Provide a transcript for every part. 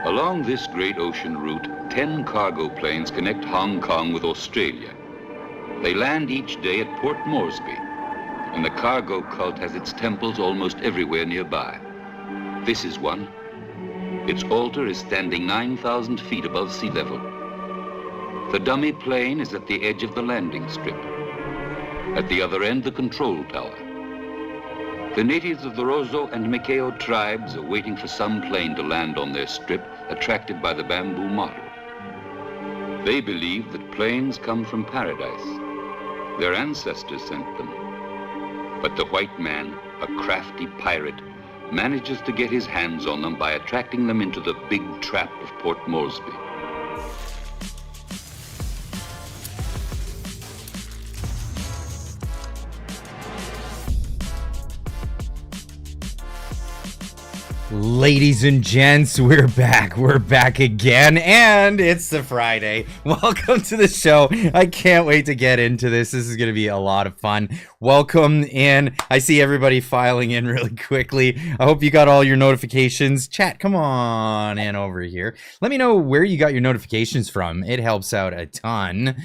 Along this great ocean route, 10 cargo planes connect Hong Kong with Australia. They land each day at Port Moresby, and the cargo cult has its temples almost everywhere nearby. This is one. Its altar is standing 9,000 feet above sea level. The dummy plane is at the edge of the landing strip. At the other end, the control tower. The natives of the Rozo and Mikeo tribes are waiting for some plane to land on their strip, attracted by the bamboo model. They believe that planes come from paradise. Their ancestors sent them. But the white man, a crafty pirate, manages to get his hands on them by attracting them into the big trap of Port Moresby. Ladies and gents, we're back. We're back again, and it's the Friday. Welcome to the show. I can't wait to get into this. This is going to be a lot of fun. Welcome in. I see everybody filing in really quickly. I hope you got all your notifications. Chat, come on in over here. Let me know where you got your notifications from. It helps out a ton.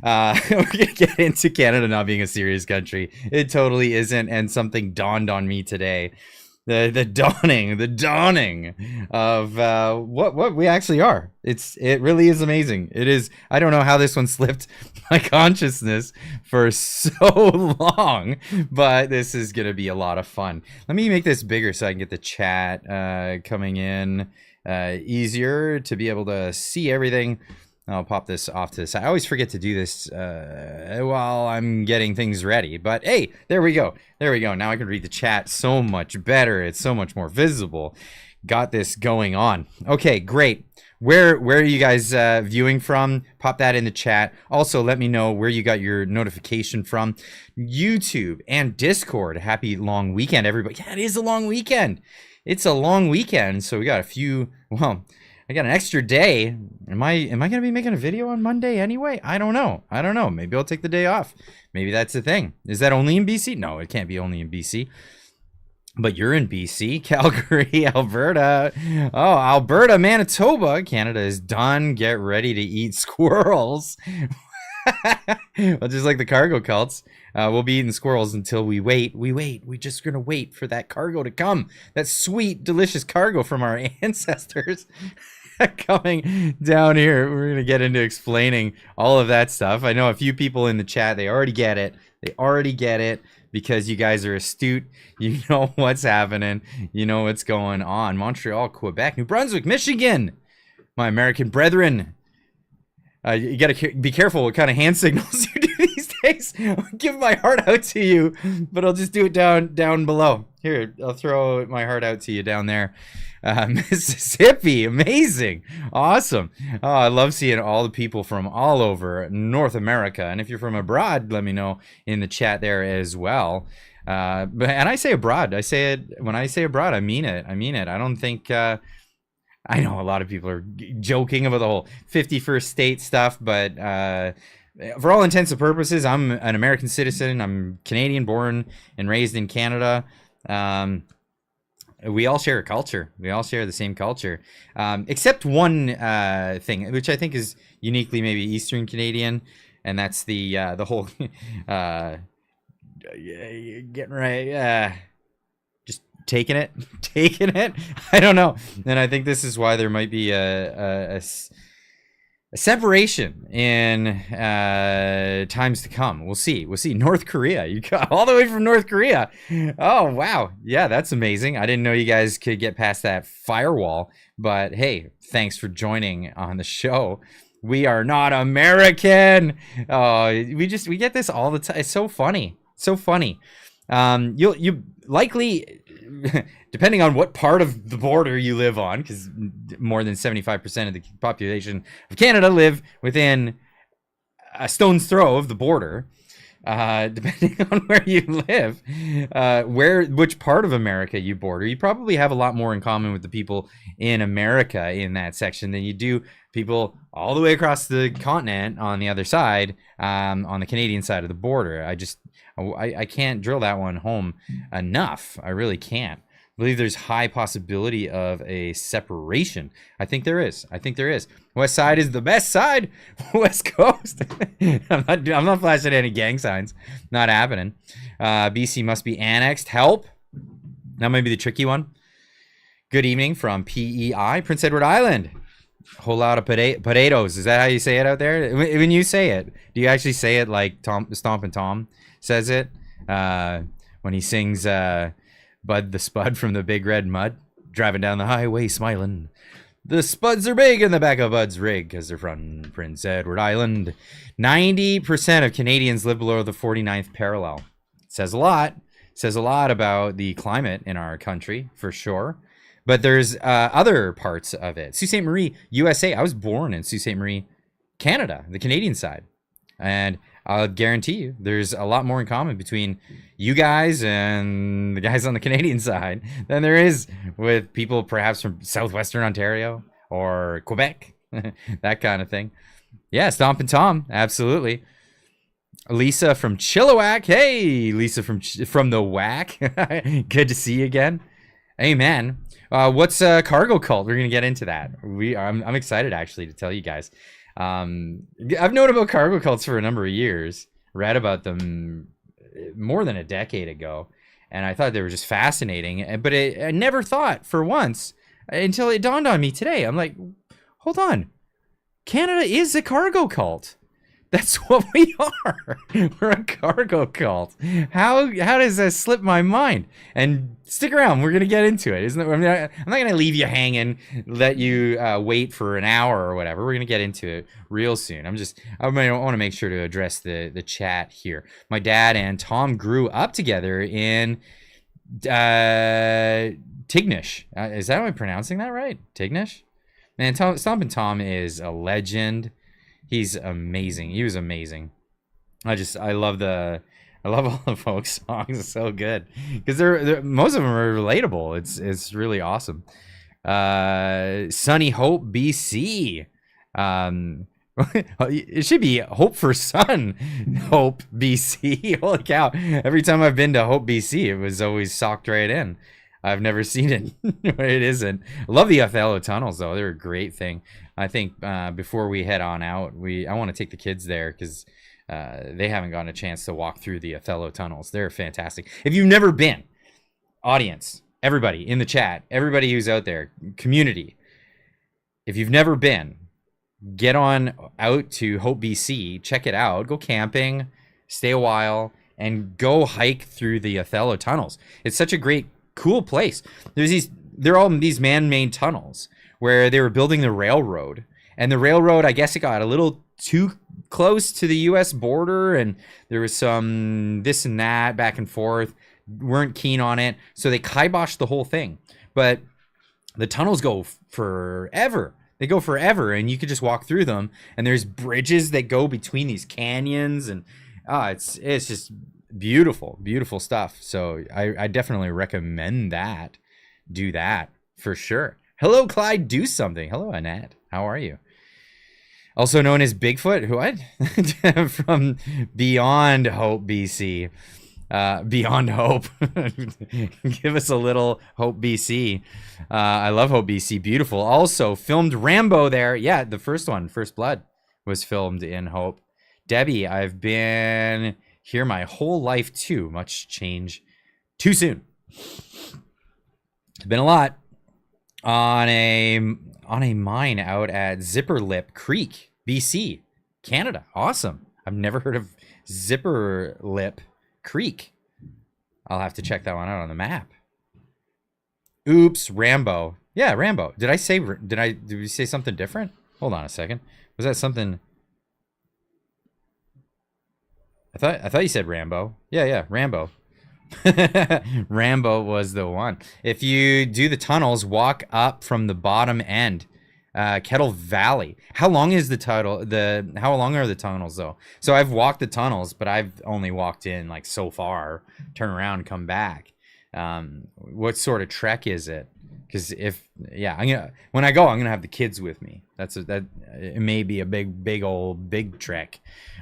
We're gonna get into Canada not being a serious country. It totally isn't, and something dawned on me today. The dawning of what we actually are. It really is amazing. It is. I don't know how this one slipped my consciousness for so long, but this is gonna be a lot of fun. Let me make this bigger so I can get the chat coming in easier to be able to see everything. I'll pop this off to the side. I always forget to do this while I'm getting things ready. But hey, there we go. There we go. Now I can read the chat so much better. It's so much more visible. Got this going on. Okay, great. Where are you guys viewing from? Pop that in the chat. Also, let me know where you got your notification from. YouTube and Discord. Happy long weekend, everybody. Yeah, it is a long weekend. It's a long weekend. So we got a few, well, I got an extra day. Am I gonna be making a video on Monday anyway? I don't know. Maybe I'll take the day off. Maybe that's the thing. Is that only in BC? No, it can't be only in BC. But you're in BC, Calgary, Alberta. Oh, Alberta, Manitoba. Canada is done. Get ready to eat squirrels. Well, just like the cargo cults, we'll be eating squirrels until we wait. We're just gonna wait for that cargo to come. That sweet, delicious cargo from our ancestors coming down here. We're gonna get into explaining all of that stuff. I know a few people in the chat, they already get it. Because you guys are astute. You know what's happening. You know what's going on. Montreal, Quebec, New Brunswick, Michigan. My American brethren. You gotta be careful what kind of hand signals you do these days. I'll give my heart out to you, but I'll just do it down below. Here, I'll throw my heart out to you down there. Mississippi, amazing, awesome. Oh, I love seeing all the people from all over North America. And if you're from abroad, let me know in the chat there as well. And I say abroad. I say it when I say abroad. I mean it. I don't think. I know a lot of people are joking about the whole 51st state stuff, but for all intents and purposes, I'm an American citizen. I'm Canadian, born and raised in Canada. We all share a culture. We all share the same culture, except one thing, which I think is uniquely maybe Eastern Canadian, and that's the whole getting right. Taking it. I don't know. And I think this is why there might be a separation in times to come. We'll see. North Korea. You got all the way from North Korea. Oh, wow. Yeah, that's amazing. I didn't know you guys could get past that firewall. But hey, thanks for joining on the show. We are not American. We get this all the time. It's so funny. You likely, depending on what part of the border you live on, because more than 75% of the population of Canada live within a stone's throw of the border, depending on where you live, which part of America you border, you probably have a lot more in common with the people in America in that section than you do people all the way across the continent on the other side, on the Canadian side of the border. I can't drill that one home enough. I really can't. believe there's high possibility of a separation. I think there is. West side is the best side. West Coast. I'm not flashing any gang signs. Not happening. BC must be annexed. Help. That might be the tricky one. Good evening from PEI, Prince Edward Island. Whole lot of potatoes. Is that how you say it out there? When you say it, do you actually say it like Stompin' Tom says it? When he sings Bud the Spud from the Big Red Mud, driving down the highway smiling. The spuds are big in the back of Bud's rig because they're from Prince Edward Island. 90% of Canadians live below the 49th parallel. Says a lot. Says a lot about the climate in our country, for sure. But there's other parts of it. Sault Ste. Marie, USA. I was born in Sault Ste. Marie, Canada, the Canadian side. And I'll guarantee you there's a lot more in common between you guys and the guys on the Canadian side than there is with people perhaps from southwestern Ontario or Quebec, that kind of thing. Yeah, Stompin' Tom, absolutely. Lisa from Chilliwack. Hey, Lisa from the Whack. Good to see you again. Amen. What's a cargo cult? We're gonna get into that. I'm excited actually to tell you guys. I've known about cargo cults for a number of years. Read about them more than a decade ago, and I thought they were just fascinating. But I never thought for once until it dawned on me today. I'm like, hold on, Canada is a cargo cult. That's what we are. We're a cargo cult. How does that slip my mind? And stick around. We're gonna get into it. Isn't it? I'm not gonna leave you hanging, let you wait for an hour or whatever. We're gonna get into it real soon. I want to make sure to address the chat here. My dad and Tom grew up together in Tignish. Is that, am I pronouncing that right? Tignish? Man, Stompin' Tom is a legend. He's amazing. He was amazing. I love all the folk songs. It's so good because they're most of them are relatable. It's really awesome. Sunny Hope, BC. It should be Hope for Sun Hope, BC. Holy cow! Every time I've been to Hope, BC, it was always socked right in. I've never seen it. It isn't. I love the Othello tunnels though. They're a great thing. I think before we head on out, I want to take the kids there because they haven't gotten a chance to walk through the Othello tunnels. They're fantastic. If you've never been, audience, everybody in the chat, everybody who's out there, community, if you've never been, get on out to Hope, BC, check it out, go camping, stay a while, and go hike through the Othello tunnels. It's such a great, cool place. They're all these man-made tunnels where they were building the railroad, and the railroad, I guess it got a little too close to the US border, and there was some this and that back and forth, weren't keen on it, so they kiboshed the whole thing. But the tunnels go forever. They go forever, and you could just walk through them, and there's bridges that go between these canyons, and it's just beautiful, beautiful stuff. So I definitely recommend that. Do that for sure. Hello, Clyde. Do something. Hello, Annette. How are you? Also known as Bigfoot. What? From Beyond Hope, BC. Beyond Hope. Give us a little Hope, BC. I love Hope, BC. Beautiful. Also filmed Rambo there. Yeah, the first one, First Blood, was filmed in Hope. Debbie, I've been here my whole life too. Much change too soon. It's been a lot. On a mine out at Zipper Lip Creek, BC, Canada. Awesome. I've never heard of Zipper Lip Creek. I'll have to check that one out on the map. Oops, Rambo. Yeah, Rambo. Did we say something different? Hold on a second. Was that something? I thought you said Rambo. Yeah, Rambo. Rambo was the one. If you do the tunnels, walk up from the bottom end, Kettle Valley. How long is how long are the tunnels though? So I've walked the tunnels, but I've only walked in like so far, turn around, come back. What sort of trek is it? Because when I go, I'm gonna have the kids with me. It may be a big trek,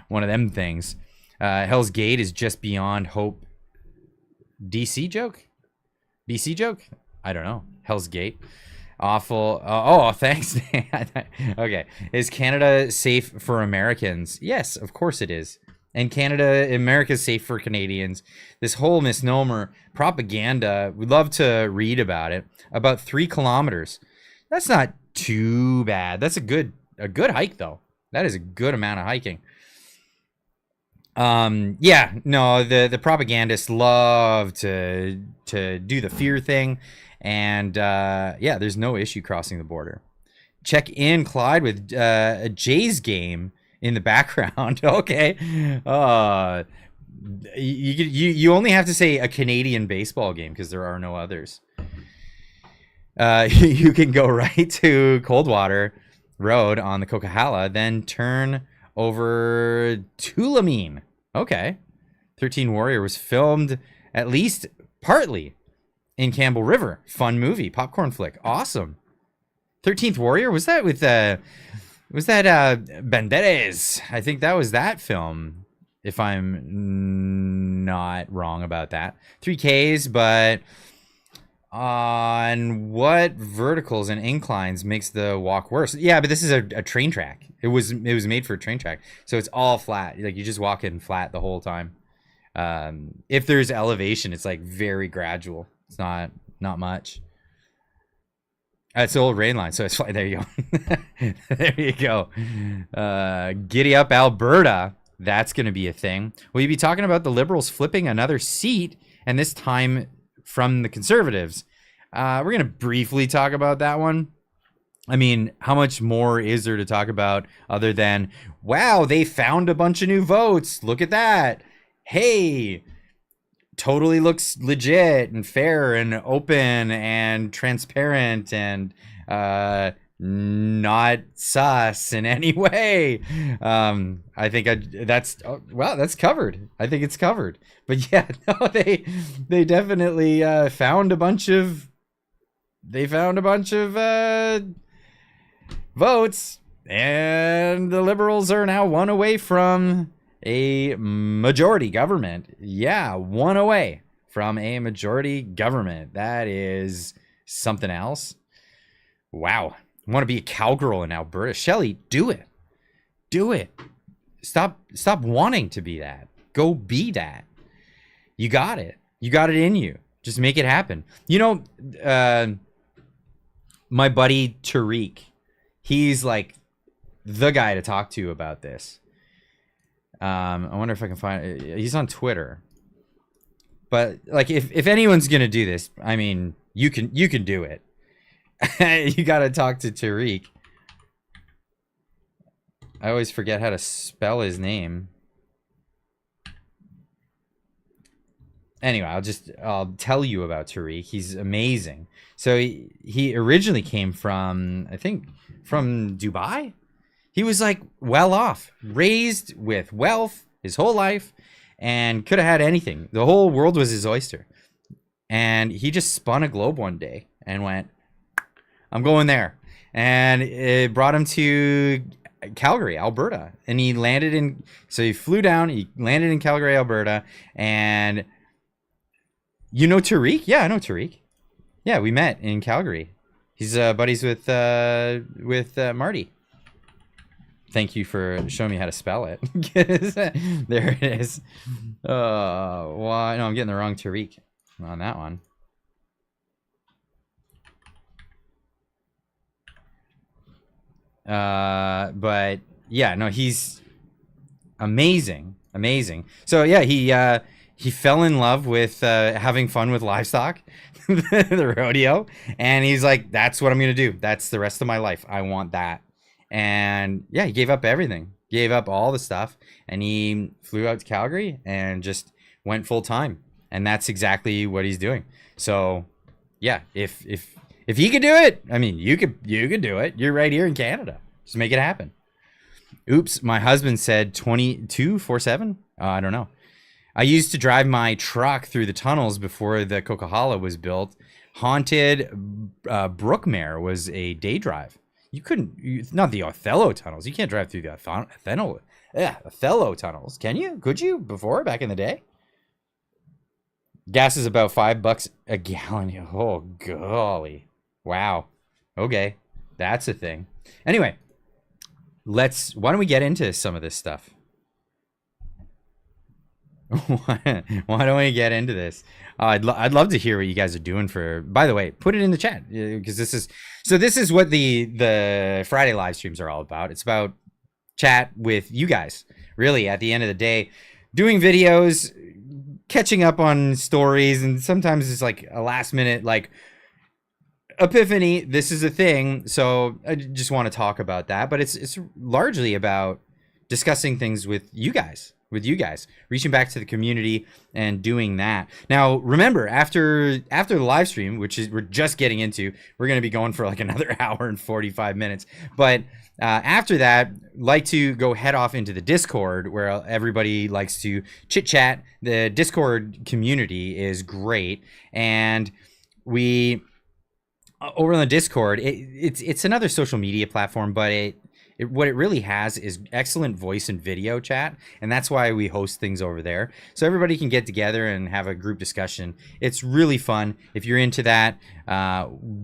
one of them things. Hell's Gate is just beyond Hope. BC joke? I don't know. Hell's Gate. Awful. Oh, thanks. Okay. Is Canada safe for Americans? Yes, of course it is. And America's safe for Canadians. This whole misnomer propaganda, we'd love to read about it. About 3 kilometers. That's not too bad. That's a good hike though. That is a good amount of hiking. Yeah, no, the propagandists love to do the fear thing, and yeah, there's no issue crossing the border. Check in, Clyde, with a Jays game in the background. Okay, you only have to say a Canadian baseball game because there are no others. You can go right to Coldwater Road on the Coquihalla, then turn over Tulameen. Okay. 13 Warrior was filmed at least partly in Campbell River. Fun movie, popcorn flick. Awesome. 13th Warrior, was that with Banderas? I think that was that film, if I'm not wrong about that. 3Ks, but on what verticals and inclines makes the walk worse? Yeah, but this is a train track. It was made for a train track, so it's all flat. Like you just walk in flat the whole time. If there's elevation, it's like very gradual. It's not much. It's the old rain line, so it's fine. There you go. There you go. Giddy up, Alberta. That's going to be a thing. Will you be talking about the Liberals flipping another seat, and this time from the Conservatives? We're going to briefly talk about that one. I mean, how much more is there to talk about other than, wow, they found a bunch of new votes. Look at that. Hey, totally looks legit and fair and open and transparent and not sus in any way. I think that's covered. I think it's covered. But yeah, no, they definitely found a bunch of votes, and the Liberals are now 1 away from a majority government. Yeah, 1 away from a majority government. That is something else. Wow. I want to be a cowgirl in Alberta. Shelley, do it. Do it. Stop wanting to be that. Go be that. You got it. You got it in you. Just make it happen. You know, my buddy Tariq, he's like the guy to talk to about this. I wonder if I can find it. He's on Twitter. But like if anyone's gonna do this, I mean, you can do it. You gotta talk to Tariq. I always forget how to spell his name. Anyway, I'll tell you about Tariq. He's amazing. So he originally came from, I think, from Dubai. He was like well off, raised with wealth his whole life, and could have had anything. The whole world was his oyster. And he just spun a globe one day and went, I'm going there. And it brought him to Calgary, Alberta. And he flew down, he landed in Calgary, Alberta. And you know Tariq? Yeah, I know Tariq. Yeah, we met in Calgary. He's buddies with Marty. Thank you for showing me how to spell it. There it is. Why? No, I'm getting the wrong Tariq on that one. But yeah, no, he's amazing. So yeah, he fell in love with having fun with livestock, the rodeo, and he's like, that's what I'm gonna do. That's the rest of my life. I want that. And yeah, he gave up everything, gave up all the stuff, and he flew out to Calgary and just went full time. And that's exactly what he's doing. So yeah, if he could do it, I mean, you could do it. You're right here in Canada. Just make it happen. Oops, my husband said 2247. I don't know. I used to drive my truck through the tunnels before the Coquihalla was built. Haunted Brookmare was a day drive. You couldn't, not the Othello tunnels. You can't drive through the Othello tunnels, can you? Could you before, back in the day? Gas is about $5 a gallon. Oh, golly. Wow. Okay. That's a thing. Anyway, why don't we get into some of this stuff? Why don't we get into this? I'd love to hear what you guys are doing by the way, put it in the chat, because this is what the Friday live streams are all about. It's about chat with you guys, really, at the end of the day, doing videos, catching up on stories, and sometimes it's like a last minute, like, epiphany, this is a thing, so I just want to talk about that. But it's largely about discussing things with you guys, reaching back to the community and doing that. Now, remember, after the live stream, which is we're just getting into, we're going to be going for like another hour and 45 minutes. But after that, like to go head off into the Discord, where everybody likes to chit chat. The Discord community is great, and we over on the Discord, it's another social media platform, but what it really has is excellent voice and video chat, and that's why we host things over there, so everybody can get together and have a group discussion. It's really fun. If you're into that,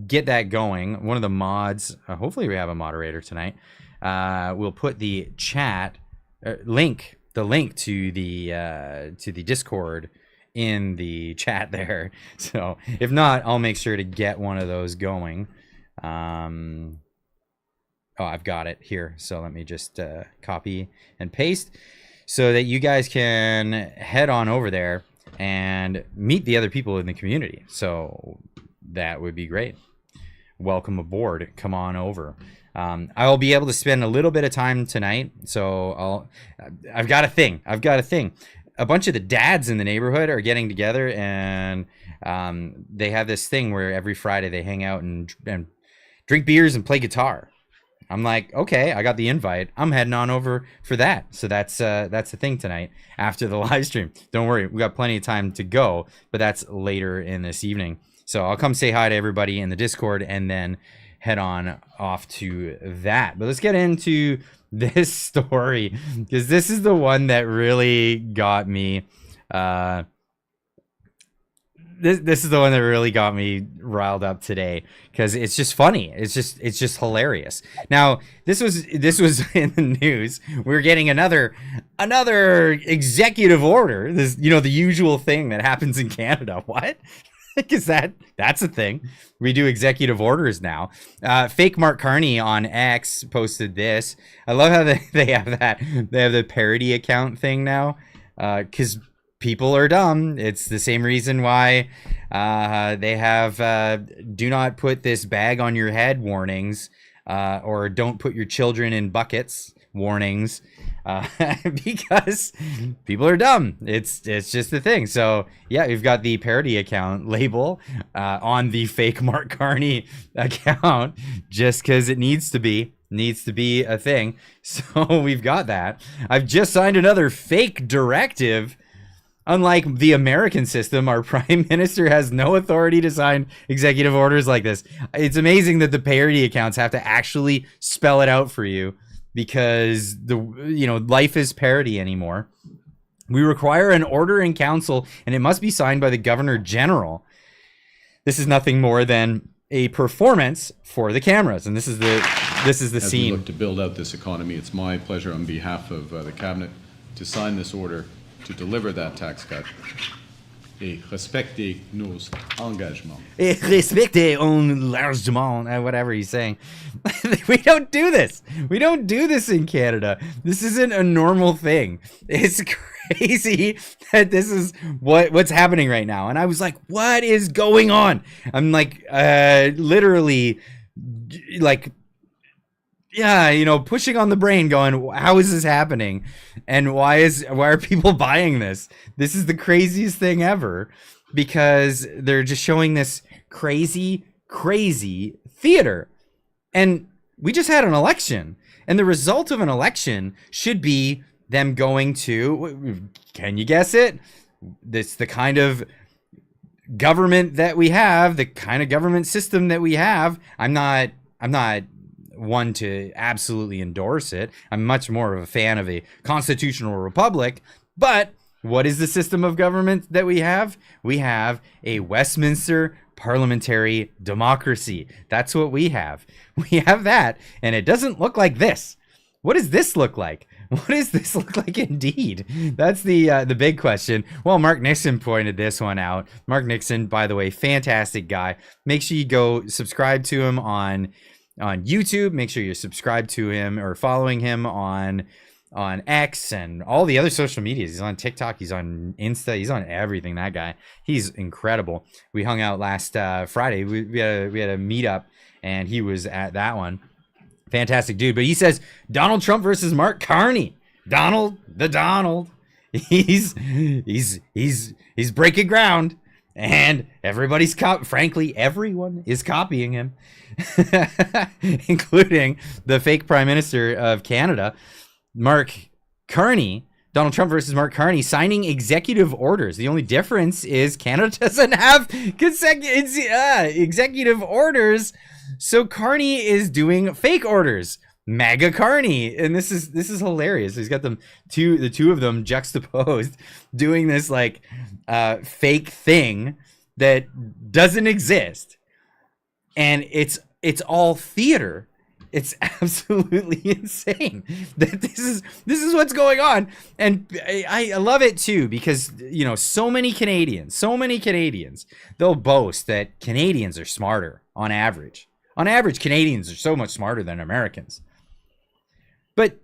get that going. One of the mods, hopefully we have a moderator tonight, we'll put the chat link to the Discord in the chat there. So if not, I'll make sure to get one of those going. Oh, I've got it here. So let me just copy and paste so that you guys can head on over there and meet the other people in the community. So that would be great. Welcome aboard. Come on over. I'll be able to spend a little bit of time tonight. So I've got a thing. A bunch of the dads in the neighborhood are getting together, and they have this thing where every Friday they hang out and drink beers and play guitar. I'm like, okay, I got the invite. I'm heading on over for that. So that's the thing tonight after the live stream. Don't worry, we got plenty of time to go, but that's later in this evening. So I'll come say hi to everybody in the Discord and then head on off to that. But let's get into this story, because this is the one that really got me. This is the one that really got me riled up today, because it's just funny. It's just hilarious. Now, this was in the news. We're getting another executive order. This, the usual thing that happens in Canada. What? Because that's a thing. We do executive orders now. Fake Mark Carney on X posted this. I love how they have that. They have the parody account thing now, because people are dumb. It's the same reason why they have do not put this bag on your head warnings, or don't put your children in buckets warnings, because people are dumb. It's just the thing. So yeah, we've got the parody account label on the fake Mark Carney account, just because it needs to be a thing. So we've got that. I've just signed another fake directive. Unlike the American system, our prime minister has no authority to sign executive orders like this. It's amazing that the parody accounts have to actually spell it out for you, because life is parody anymore. We require an order in council, and it must be signed by the Governor General. This is nothing more than a performance for the cameras, and this is the As scene. we look to build out this economy, it's my pleasure on behalf of the cabinet to sign this order to deliver that tax cut et respecter nos engagements. Et respecter un largement, whatever he's saying. We don't do this. We don't do this in Canada. This isn't a normal thing. It's crazy that this is what's happening right now. And I was like, what is going on? I'm like, literally, like, yeah, pushing on the brain, going, how is this happening? And why are people buying this? This is the craziest thing ever, because they're just showing this crazy theater. And we just had an election, and the result of an election should be them going to, can you guess it? This the kind of government that we have, the kind of government system that we have. I'm not one to absolutely endorse it. I'm much more of a fan of a constitutional republic, but What is the system of government that we have? We have a Westminster parliamentary democracy. That's what we have. We have that, and it doesn't look like this. What does this look like? What does this look like indeed? That's the big question. Well, Mark Nixon pointed this one out. Mark Nixon, by the way, fantastic guy. Make sure you go subscribe to him on YouTube. Make sure you're subscribed to him or following him on X and all the other social medias. He's on TikTok. He's on Insta. He's on everything. That guy. He's incredible. We hung out last Friday. We had a meetup, and he was at that one. Fantastic dude. But he says Donald Trump versus Mark Carney. Donald. He's breaking ground, and everybody's frankly, everyone is copying him, including the fake Prime Minister of Canada, Mark Carney. Donald Trump versus Mark Carney signing executive orders. The only difference is Canada doesn't have executive orders. So Carney is doing fake orders, MAGA Carney, and this is hilarious. He's got the two of them juxtaposed, doing this like fake thing that doesn't exist, and it's all theater. It's absolutely insane that this is what's going on, and I love it too because so many Canadians, they'll boast that Canadians are smarter on average. On average, Canadians are so much smarter than Americans. But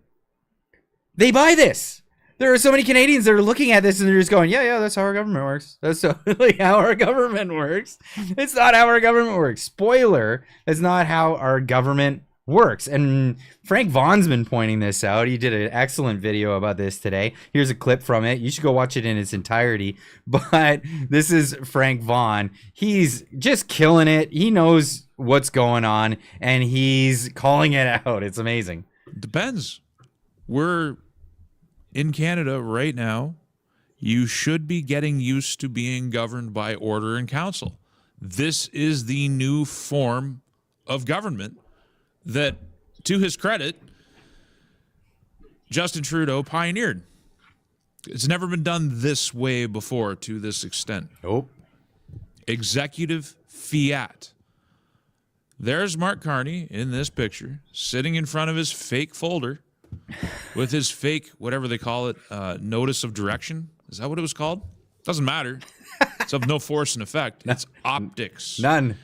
they buy this. There are so many Canadians that are looking at this and they're just going, yeah, that's how our government works. That's totally how our government works. It's not how our government works. Spoiler, that's not how our government works. And Frank Vaughan's been pointing this out. He did an excellent video about this today. Here's a clip from it. You should go watch it in its entirety. But this is Frank Vaughan. He's just killing it. He knows what's going on, and he's calling it out. It's amazing. Depends. We're in Canada right now. You should be getting used to being governed by order and council. This is the new form of government that, to his credit, Justin Trudeau pioneered. It's never been done this way before to this extent. Nope. Executive fiat. There's Mark Carney in this picture, sitting in front of his fake folder with his fake, whatever they call it, notice of direction. Is that what it was called? Doesn't matter. It's of no force and effect. It's optics. None.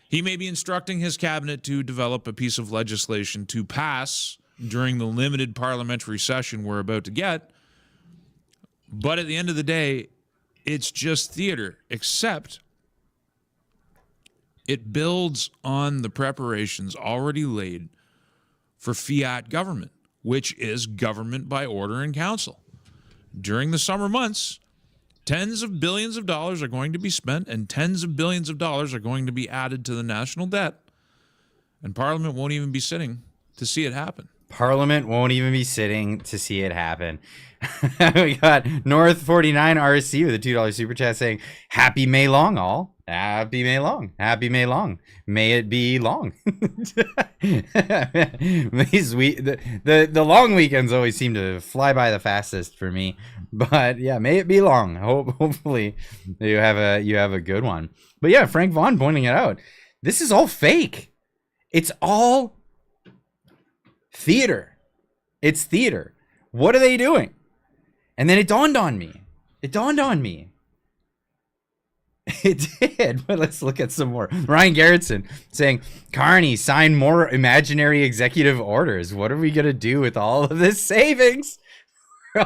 He may be instructing his cabinet to develop a piece of legislation to pass during the limited parliamentary session we're about to get. But at the end of the day, it's just theater, except it builds on the preparations already laid for fiat government, which is government by order and council. During the summer months, tens of billions of dollars are going to be spent, and tens of billions of dollars are going to be added to the national debt, and Parliament won't even be sitting to see it happen. Parliament won't even be sitting to see it happen. We got North 49 RC with a $2 super chat saying, "Happy May long, all. Happy May long. Happy May long. May it be long." The long weekends always seem to fly by the fastest for me. But yeah, may it be long. Hopefully you have a good one. But yeah, Frank Vaughan pointing it out. This is all fake. It's all theater. It's theater. What are they doing? And then it dawned on me. It did, but let's look at some more. Ryan Garrettson saying, "Carney, sign more imaginary executive orders. What are we going to do with all of this savings?"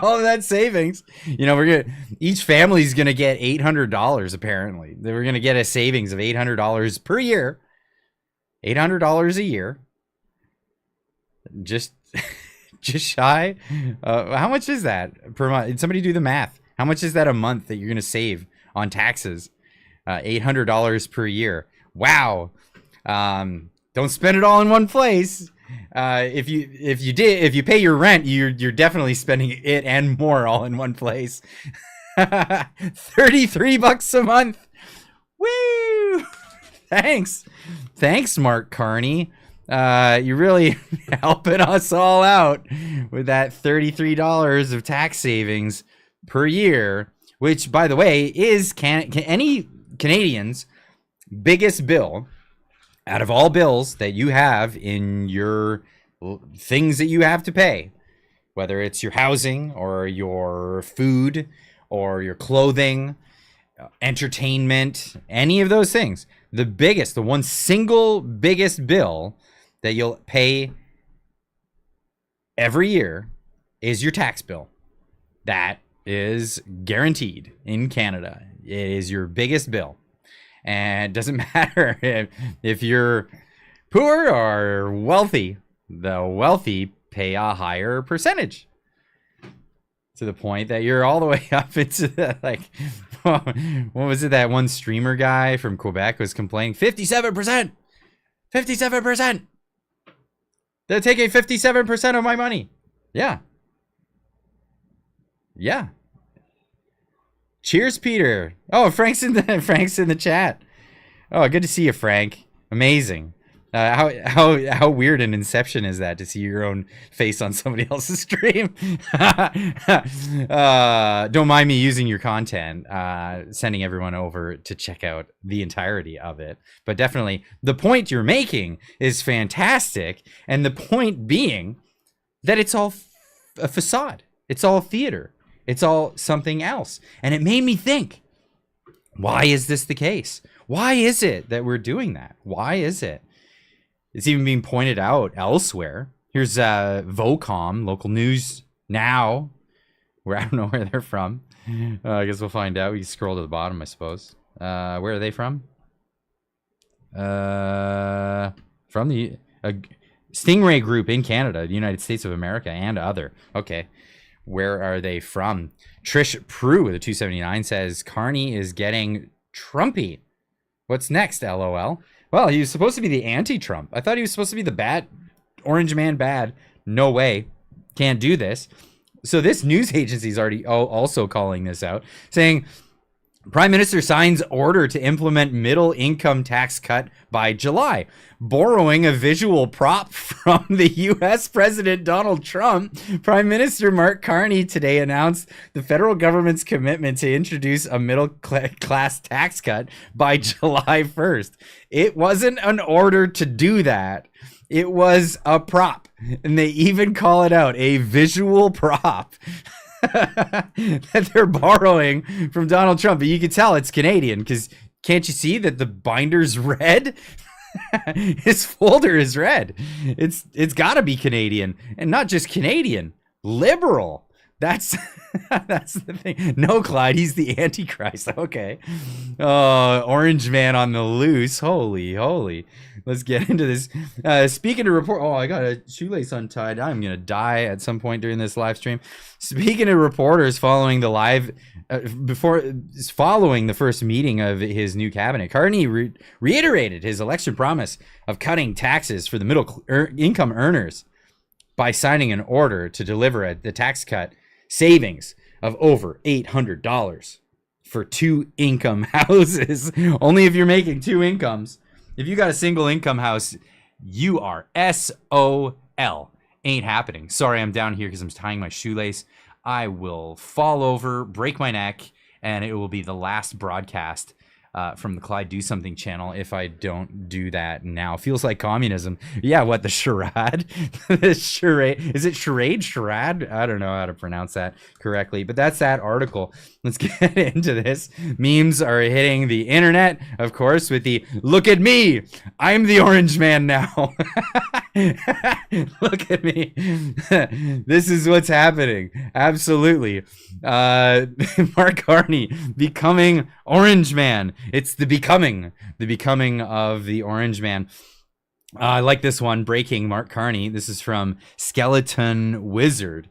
All of that savings. Each family's going to get $800 apparently. We're going to get a savings of $800 per year. $800 a year. Just shy. How much is that per month? Did somebody do the math? How much is that a month that you're going to save on taxes? $800 per year. Wow. Don't spend it all in one place. If you pay your rent, you're definitely spending it and more all in one place. $33 a month. Woo! Thanks, Mark Carney. You're really helping us all out with that $33 of tax savings per year, which, by the way, is any Canadian's biggest bill out of all bills that you have in your things that you have to pay, whether it's your housing or your food or your clothing, entertainment, any of those things. The one single biggest bill that you'll pay every year is your tax bill. That is guaranteed in Canada. It is your biggest bill. And it doesn't matter if you're poor or wealthy. The wealthy pay a higher percentage, to the point that you're all the way up into the, like, what was it, that one streamer guy from Quebec was complaining, 57%. They're taking 57% of my money. Yeah. Cheers, Peter. Oh, Frank's in the chat. Oh, good to see you, Frank. Amazing. How weird an inception is that, to see your own face on somebody else's stream? Don't mind me using your content, sending everyone over to check out the entirety of it. But definitely, the point you're making is fantastic, and the point being that it's all a facade. It's all theater. It's all something else. And it made me think, why is this the case? Why is it that we're doing that? Why is it? It's even being pointed out elsewhere. Here's Vocom, local news now, where I don't know where they're from. I guess we'll find out. We can scroll to the bottom, I suppose. Where are they from? From the Stingray Group in Canada, the United States of America, and other. Okay. Where are they from? Trish Prue with a 279 says, Carney is getting Trumpy. What's next, LOL? Well, he was supposed to be the anti-Trump. I thought he was supposed to be the bad, orange man bad. No way. Can't do this. So this news agency is already also calling this out, saying, Prime Minister signs order to implement middle income tax cut by July. Borrowing a visual prop from the U.S. President Donald Trump, Prime Minister Mark Carney today announced the federal government's commitment to introduce a middle class tax cut by July 1st. It wasn't an order to do that. It was a prop. And they even call it out, a visual prop. That they're borrowing from Donald Trump, but you can tell it's Canadian, because can't you see that the binder's red? His folder is red. It's got to be Canadian, and not just Canadian, liberal. That's that's the thing. No, Clyde, he's the Antichrist. Okay. Orange man on the loose. Holy. Let's get into this. Speaking of report, I got a shoelace untied. I'm gonna die at some point during this live stream. Speaking of reporters following the live, following the first meeting of his new cabinet, Carney reiterated his election promise of cutting taxes for the middle income earners by signing an order to deliver the tax cut savings of over $800 for 2 income houses. Only if you're making 2 incomes. If you got a single income house, you are SOL. Ain't happening. Sorry, I'm down here because I'm tying my shoelace. I will fall over, break my neck, and it will be the last broadcast from the Clyde Do Something channel if I don't do that now. Feels like communism. Yeah, what, the charade? The charade. Is it charade? Charade? I don't know how to pronounce that correctly, but that's that article. Let's get into this. Memes are hitting the internet, of course, with the, look at me, I'm the orange man now. Look at me. This is what's happening. Absolutely. Mark Carney becoming orange man. It's the becoming of the orange man. I like this one. Breaking, Mark Carney. This is from Skeleton Wizard.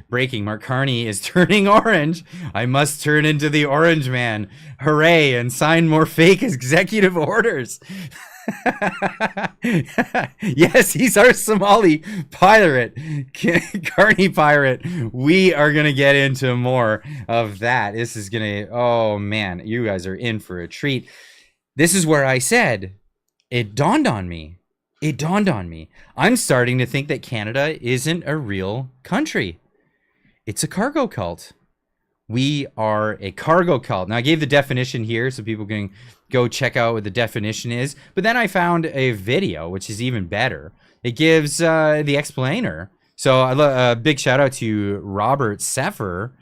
Breaking, Mark Carney is turning orange. I must turn into the orange man. Hooray, and sign more fake executive orders. Yes, he's our Somali pirate, Carney pirate. We are gonna get into more of that. This is gonna, oh man, you guys are in for a treat. This is where I said it dawned on me. I'm starting to think that Canada isn't a real country. It's a cargo cult. we are a cargo cult. Now, I gave the definition here so people can go check out what the definition is. But then I found a video, which is even better. It gives the explainer. So a big shout out to Robert Seffer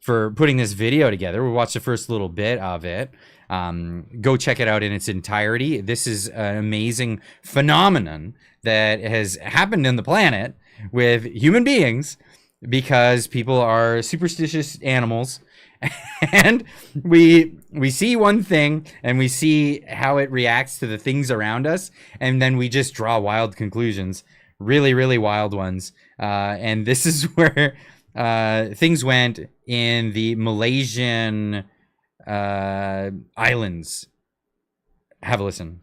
for putting this video together. We watched the first little bit of it. Go check it out in its entirety. This is an amazing phenomenon that has happened in the planet with human beings, because people are superstitious animals, and we see one thing and we see how it reacts to the things around us, and then we just draw wild conclusions, really, really wild ones. And this is where things went in the Malaysian islands. Have a listen.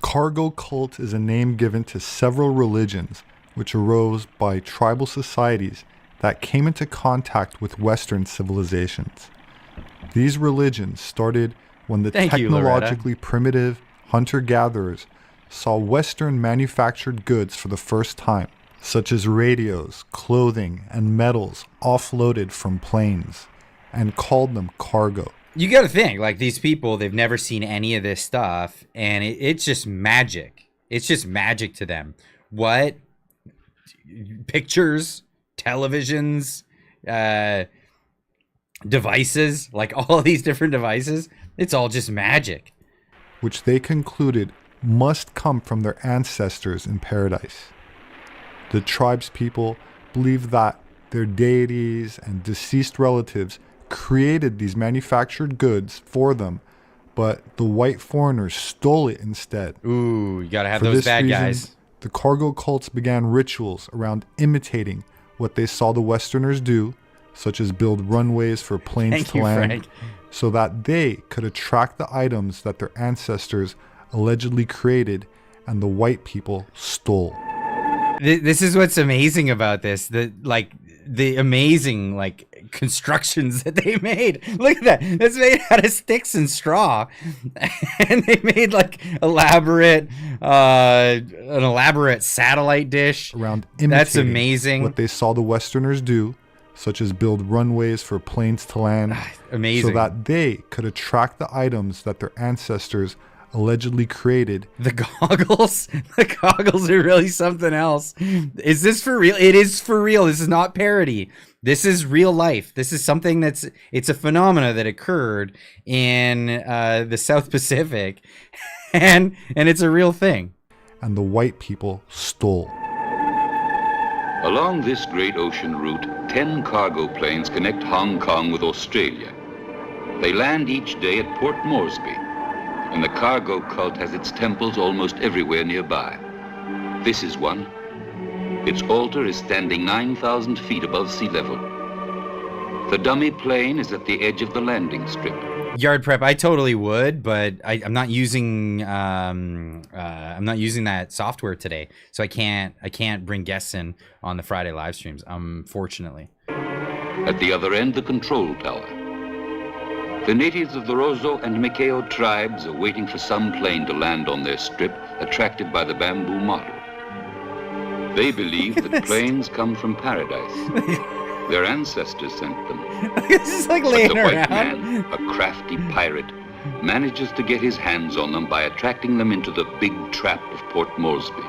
Cargo cult is a name given to several religions which arose by tribal societies that came into contact with Western civilizations. These religions started when the technologically primitive hunter-gatherers saw Western manufactured goods for the first time, such as radios, clothing, and metals offloaded from planes, and called them cargo. You got to think, like, these people, they've never seen any of this stuff, and it's just magic. It's just magic to them. What? Pictures, televisions, devices, like all these different devices, it's all just magic. Which they concluded must come from their ancestors in paradise. The tribe's people believed that their deities and deceased relatives created these manufactured goods for them, but the white foreigners stole it instead. Ooh, you gotta have those bad guys. The cargo cults began rituals around imitating what they saw the Westerners do, such as build runways for planes to land, so that they could attract the items that their ancestors allegedly created and the white people stole. This is what's amazing about this. The amazing constructions that they made. Look at that. That's made out of sticks and straw. And they made an elaborate satellite dish around imitating that's amazing. What they saw the Westerners do, such as build runways for planes to land, amazing, so that they could attract the items that their ancestors allegedly created. The goggles are really something else. Is this for real? It is for real. This is not parody. This is real life. This is something it's a phenomena that occurred in the South Pacific, and it's a real thing. And the white people stole. Along this great ocean route, 10 cargo planes connect Hong Kong with Australia. They land each day at Port Moresby, and the cargo cult has its temples almost everywhere nearby. This is one. Its altar is standing 9,000 feet above sea level. The dummy plane is at the edge of the landing strip. Yard prep, I totally would, but I'm not using that software today, so I can't bring guests in on the Friday live streams, unfortunately. At the other end, the control tower. The natives of the Rozo and Mikeo tribes are waiting for some plane to land on their strip, attracted by the bamboo model. They believe that planes come from paradise. Their ancestors sent them. This is like laying but the white around. man, a crafty pirate, manages to get his hands on them by attracting them into the big trap of Port Moresby.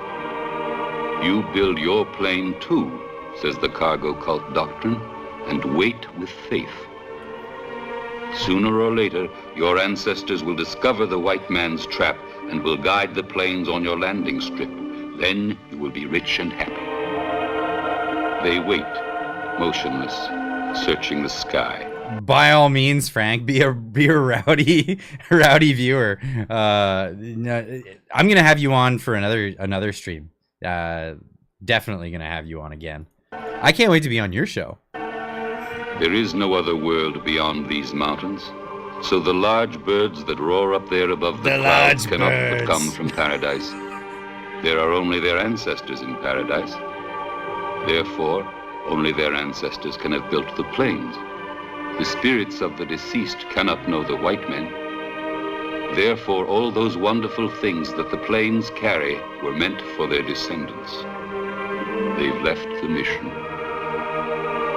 You build your plane too, says the cargo cult doctrine, and wait with faith. Sooner or later, your ancestors will discover the white man's trap and will guide the planes on your landing strip. Then you will be rich and happy. They wait, motionless, searching the sky. By all means, Frank, be a rowdy viewer. I'm gonna have you on for another stream. Definitely gonna have you on again. I can't wait to be on your show. There is no other world beyond these mountains, so the large birds that roar up there above the clouds cannot but come from paradise. There are only their ancestors in paradise. Therefore, only their ancestors can have built the planes. The spirits of the deceased cannot know the white men. Therefore, all those wonderful things that the planes carry were meant for their descendants. They've left the mission.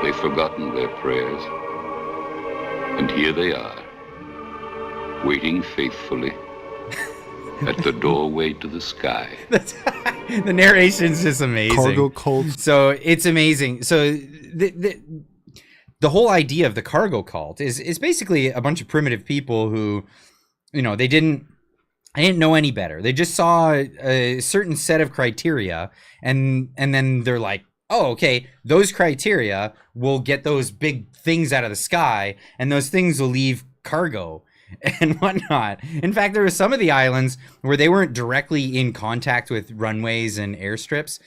They've forgotten their prayers. And here they are, waiting faithfully at the doorway to the sky. The narration's just amazing. Cargo cults. So it's amazing. So the whole idea of the cargo cult is basically a bunch of primitive people who, you know, they didn't know any better. They just saw a certain set of criteria, and then they're like, oh, okay, those criteria will get those big things out of the sky, and those things will leave cargo and whatnot. In fact, there were some of the islands where they weren't directly in contact with runways and airstrips,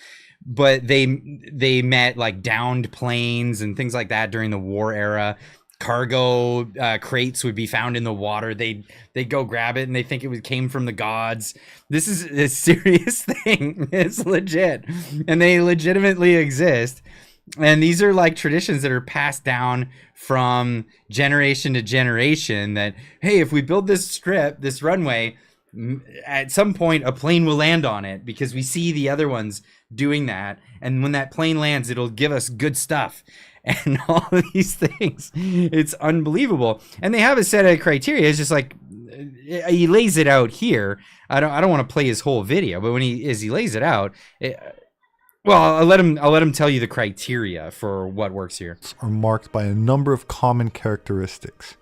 but they met like downed planes and things like that during the war era. Cargo crates would be found in the water. They'd go grab it and they think it came from the gods. This is a serious thing. It's legit, and they legitimately exist. And these are like traditions that are passed down from generation to generation, that, hey, if we build this strip, this runway, at some point a plane will land on it because we see the other ones doing that. And when that plane lands, it'll give us good stuff. And all of these things, it's unbelievable. And they have a set of criteria. It's just like, he lays it out here. I don't want to play his whole video, but when he lays it out, well, I'll let him tell you the criteria for what works here. Are marked by a number of common characteristics,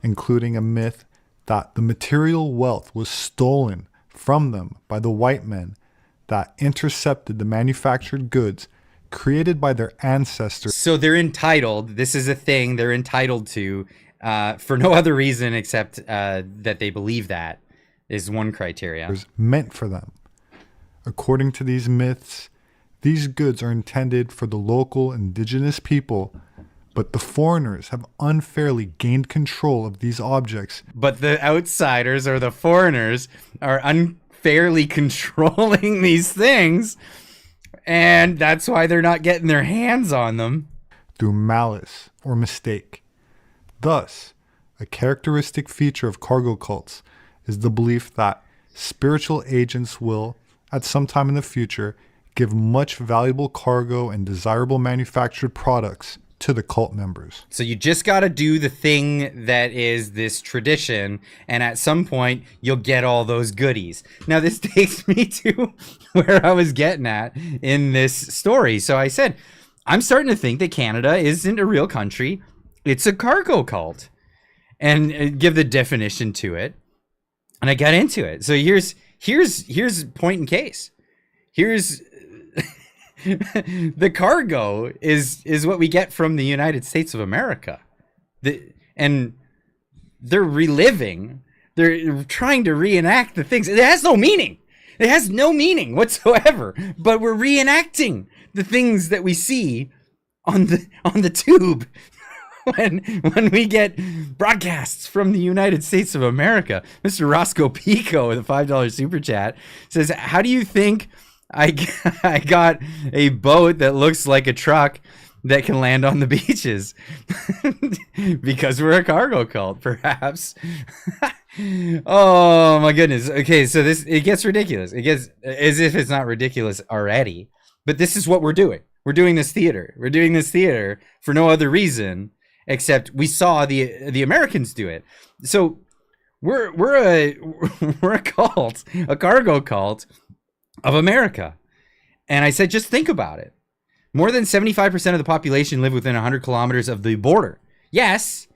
including a myth that the material wealth was stolen from them by the white men that intercepted the manufactured goods created by their ancestors. So they're entitled, this is a thing they're entitled to, for no other reason except that they believe that is one criteria. Meant for them. According to these myths, these goods are intended for the local indigenous people, but the foreigners have unfairly gained control of these objects. But the outsiders or the foreigners are unfairly controlling these things, and that's why they're not getting their hands on them. Through malice or mistake. Thus, a characteristic feature of cargo cults is the belief that spiritual agents will, at some time in the future, give much valuable cargo and desirable manufactured products to the cult members. So you just got to do the thing that is this tradition, and at some point you'll get all those goodies. Now this takes me to where I was getting at in this story. So I said, I'm starting to think that Canada isn't a real country. It's a cargo cult, and give the definition to it. And I got into it. So here's point in case. Here's the cargo is what we get from the United States of America. And they're reliving, they're trying to reenact the things. It has no meaning. It has no meaning whatsoever. But we're reenacting the things that we see on the tube when we get broadcasts from the United States of America. Mr. Roscoe Pico with a $5 super chat says, how do you think I got a boat that looks like a truck that can land on the beaches? Because we're a cargo cult, perhaps. Oh my goodness. Okay, so it gets ridiculous. It gets as if it's not ridiculous already. But this is what we're doing. We're doing this theater. We're doing this theater for no other reason except we saw the Americans do it. So we're a cult, a cargo cult of America. And I said, just think about it. More than 75% of the population live within 100 kilometers of the border. Yes,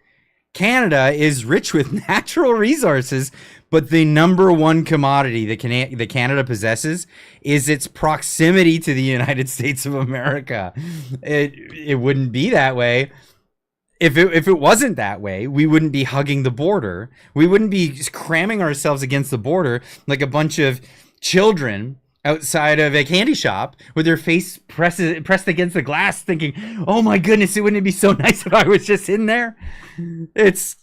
Canada is rich with natural resources, but the number one commodity that Canada possesses is its proximity to the United States of America. It wouldn't be that way. If it wasn't that way, we wouldn't be hugging the border. We wouldn't be cramming ourselves against the border like a bunch of children outside of a candy shop with their face pressed against the glass thinking, oh my goodness, it wouldn't be so nice if I was just in there. That's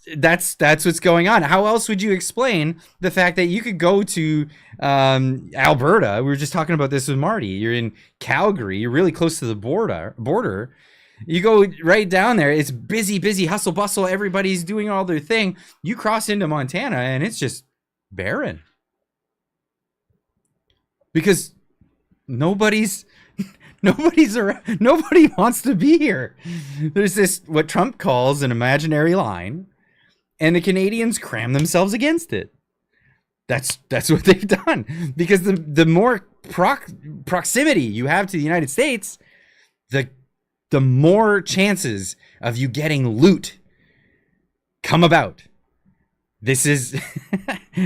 what's going on. How else would you explain the fact that you could go to Alberta? We were just talking about this with Marty. You're in Calgary. You're really close to the border. You go right down there. It's busy, hustle, bustle. Everybody's doing all their thing. You cross into Montana and it's just barren. Because nobody wants to be here. There's this, what Trump calls an imaginary line, and the Canadians cram themselves against it. That's what they've done, because the more proximity you have to the United States, the more chances of you getting loot come about. This is,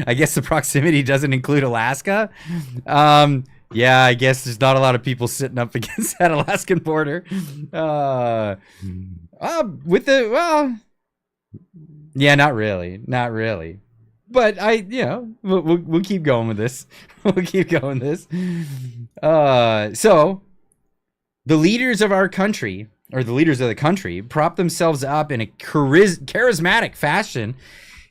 I guess the proximity doesn't include Alaska. Yeah, I guess there's not a lot of people sitting up against that Alaskan border. Yeah, not really. But we'll keep going with this. So the leaders of our country, or the leaders of the country, prop themselves up in a charismatic fashion,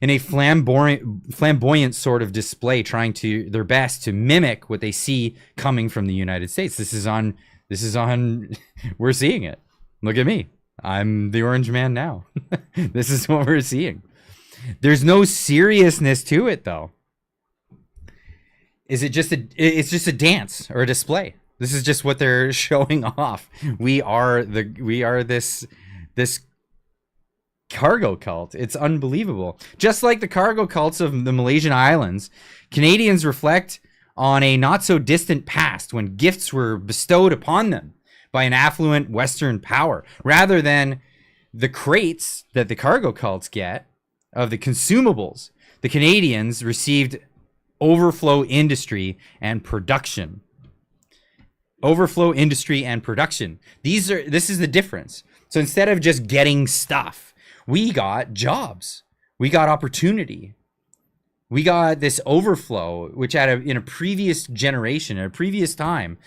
in a flamboyant sort of display, trying to their best to mimic what they see coming from the United States. This is on. We're seeing it. Look at me. I'm the orange man now. This is what we're seeing. There's no seriousness to it, though. It's just a dance or a display. This is just what they're showing off. We are this cargo cult. It's unbelievable. Just like the cargo cults of the Malaysian Islands, Canadians reflect on a not so distant past when gifts were bestowed upon them by an affluent Western power, rather than the crates that the cargo cults get of the consumables. The Canadians received overflow industry and production. Overflow industry and production. This is the difference. So instead of just getting stuff, we got jobs. We got opportunity. We got this overflow, which in a previous generation, at a previous time,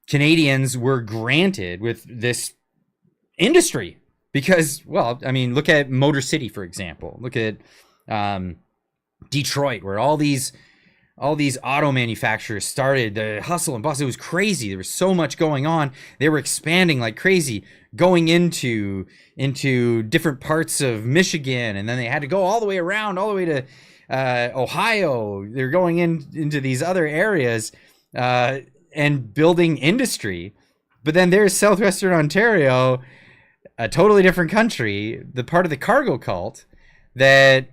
Canadians were granted with this industry. Because, well, I mean, look at Motor City, for example. Look at Detroit, where all these auto manufacturers started. The hustle and bustle, it was crazy. There was so much going on. They were expanding like crazy, going into different parts of Michigan, and then they had to go all the way around, all the way to Ohio. They're going into these other areas and building industry. But then there's Southwestern Ontario, a totally different country, the part of the cargo cult, that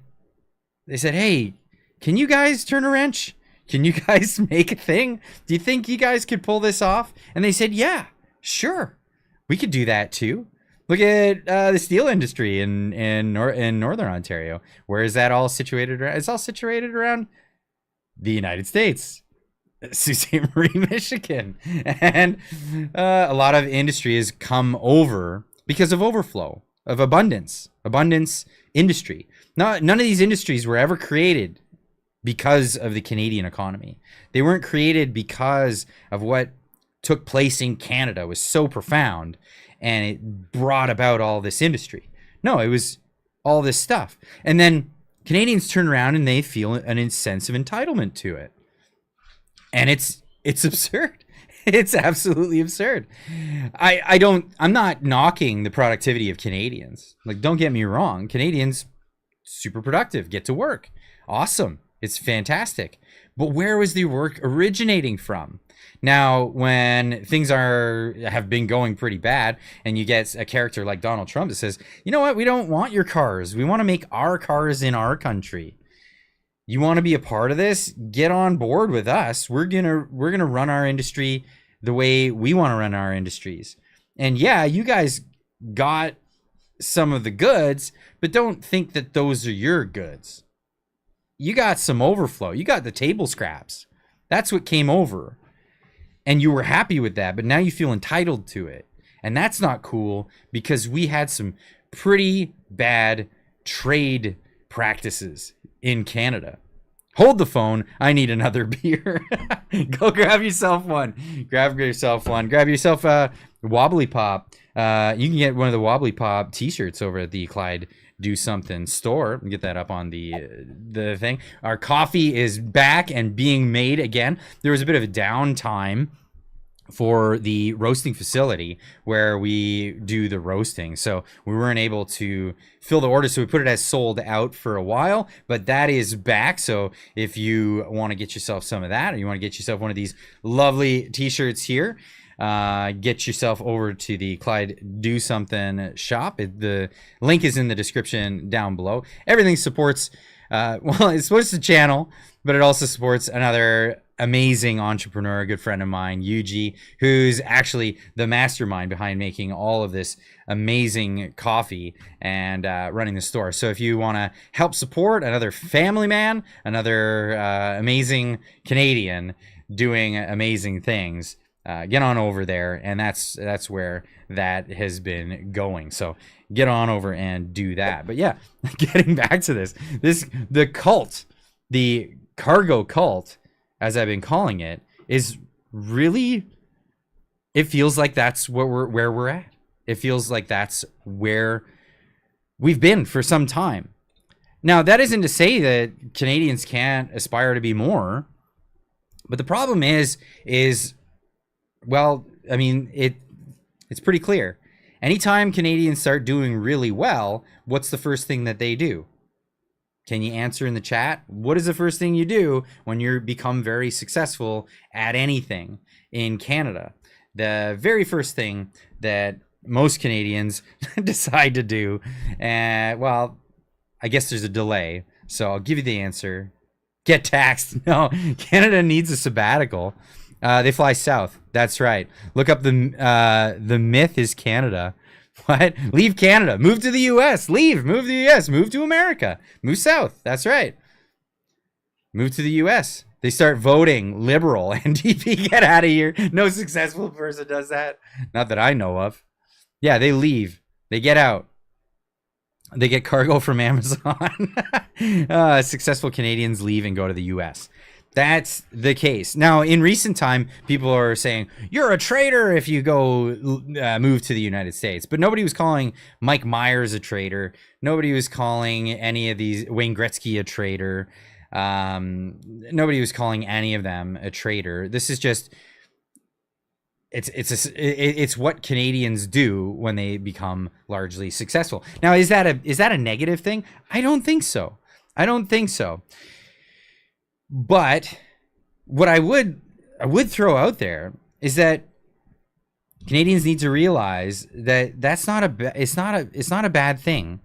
they said, hey, can you guys turn a wrench? Can you guys make a thing? Do you think you guys could pull this off? And they said, yeah, sure. We could do that too. Look at the steel industry in Northern Ontario. Where is that all situated around? It's all situated around the United States. Sault Ste. Marie, Michigan. And a lot of industry has come over because of overflow, of abundance industry. None of these industries were ever created because of the Canadian economy. They weren't created because of what took place in Canada was so profound and it brought about all this industry. No, it was all this stuff. And then Canadians turn around and they feel an sense of entitlement to it. And it's absurd. It's absolutely absurd. I'm not knocking the productivity of Canadians. Like, don't get me wrong. Canadians, super productive, get to work. Awesome. It's fantastic. But where was the work originating from? Now, when things have been going pretty bad, and you get a character like Donald Trump that says, you know what, we don't want your cars. We want to make our cars in our country. You want to be a part of this? Get on board with us. We're gonna run our industry the way we want to run our industries. And yeah, you guys got some of the goods, but don't think that those are your goods. You got some overflow. You got the table scraps. That's what came over. And you were happy with that, but now you feel entitled to it. And that's not cool, because we had some pretty bad trade practices in Canada. Hold the phone. I need another beer. Go grab yourself one. Grab yourself a Wobbly Pop. You can get one of the Wobbly Pop t-shirts over at the Clyde Do Something store. Get that up on the thing. Our coffee is back and being made again. There was a bit of a downtime for the roasting facility where we do the roasting, so we weren't able to fill the order, so we put it as sold out for a while, but that is back. So if you want to get yourself some of that, or you want to get yourself one of these lovely t-shirts here, get yourself over to the Clyde Do Something shop. The link is in the description down below. Everything supports, well, it supports the channel, but it also supports another amazing entrepreneur, a good friend of mine, Yuji, who's actually the mastermind behind making all of this amazing coffee and running the store. So if you want to help support another family man, another amazing Canadian doing amazing things, get on over there, and that's where that has been going. So get on over and do that. But yeah, getting back to the cult, the cargo cult, as I've been calling it, is really, it feels like that's where we're at. It feels like that's where we've been for some time. Now, that isn't to say that Canadians can't aspire to be more, but the problem is well, I mean, it's pretty clear. Anytime Canadians start doing really well, what's the first thing that they do? Can you answer in the chat? What is the first thing you do when you become very successful at anything in Canada? The very first thing that most Canadians decide to do, well, I guess there's a delay, so I'll give you the answer. Get taxed. No, Canada needs a sabbatical. They fly south. That's right. Look up the myth is Canada. What? Leave Canada. Move to the U.S. Leave. Move to the U.S. Move to America. Move south. That's right. Move to the U.S. They start voting liberal. NDP, get out of here. No successful person does that. Not that I know of. Yeah, they leave. They get out. They get cargo from Amazon. Successful Canadians leave and go to the U.S. That's the case. Now, in recent time, people are saying, you're a traitor if you go move to the United States. But nobody was calling Mike Myers a traitor. Nobody was calling any of these, Wayne Gretzky, a traitor. Nobody was calling any of them a traitor. This is just, it's what Canadians do when they become largely successful. Now, is that a negative thing? I don't think so. I don't think so. But what I would throw out there is that Canadians need to realize that it's not a bad thing.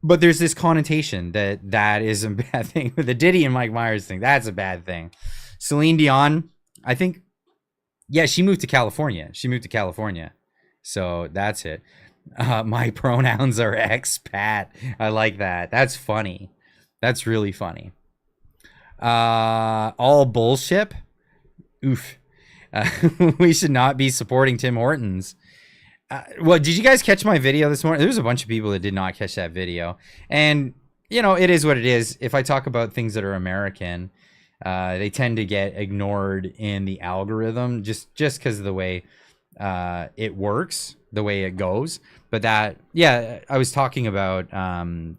But there's this connotation that is a bad thing. The Diddy and Mike Myers thing, that's a bad thing. Celine Dion, I think, yeah, she moved to California. So that's it. My pronouns are expat. I like that. That's funny. That's really funny. All bullshit. Oof. We should not be supporting Tim Hortons. Well, did you guys catch my video this morning? There was a bunch of people that did not catch that video. And, you know, it is what it is. If I talk about things that are American, they tend to get ignored in the algorithm just because of the way it works, the way it goes. But that, yeah, I was talking about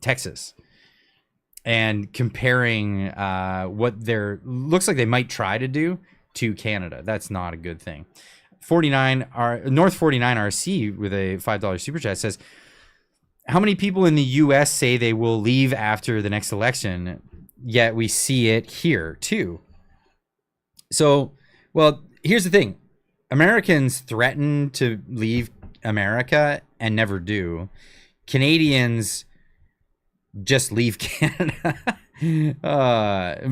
Texas. And comparing what looks like they might try to do to Canada. That's not a good thing. North 49 RC with a $5 super chat says, how many people in the US say they will leave after the next election, yet we see it here too? So, well, here's the thing. Americans threaten to leave America and never do. Canadians just leave Canada.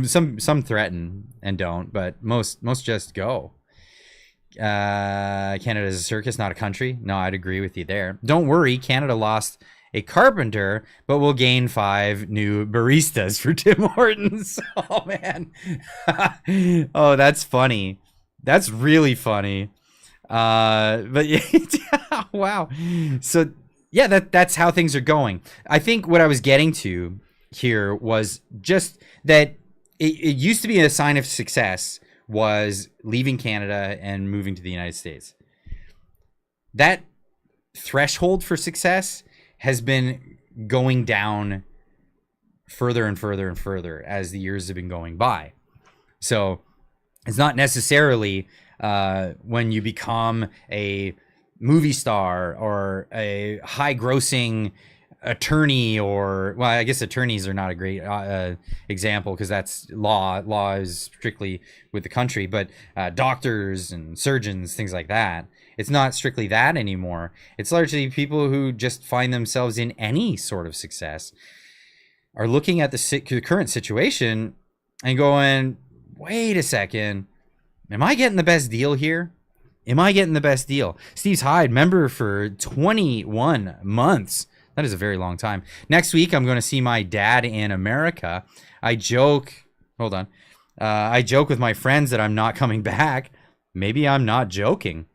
Some threaten and don't, but most just go. Canada is a circus, not a country. No, I'd agree with you there. Don't worry, Canada lost a carpenter, but we'll gain 5 new baristas for Tim Hortons. Oh man. Oh, that's funny. That's really funny. But yeah, wow. So yeah, that's how things are going. I think what I was getting to here was just that it used to be a sign of success was leaving Canada and moving to the United States. That threshold for success has been going down further and further and further as the years have been going by. So it's not necessarily when you become a movie star or a high grossing attorney, or, well, I guess attorneys are not a great example, because that's law. Law is strictly with the country, but doctors and surgeons, things like that. It's not strictly that anymore. It's largely people who just find themselves in any sort of success are looking at the current situation and going, wait a second, am I getting the best deal here? Am I getting the best deal? Steve's Hyde, member for 21 months. That is a very long time. Next week, I'm going to see my dad in America. I joke with my friends that I'm not coming back. Maybe I'm not joking.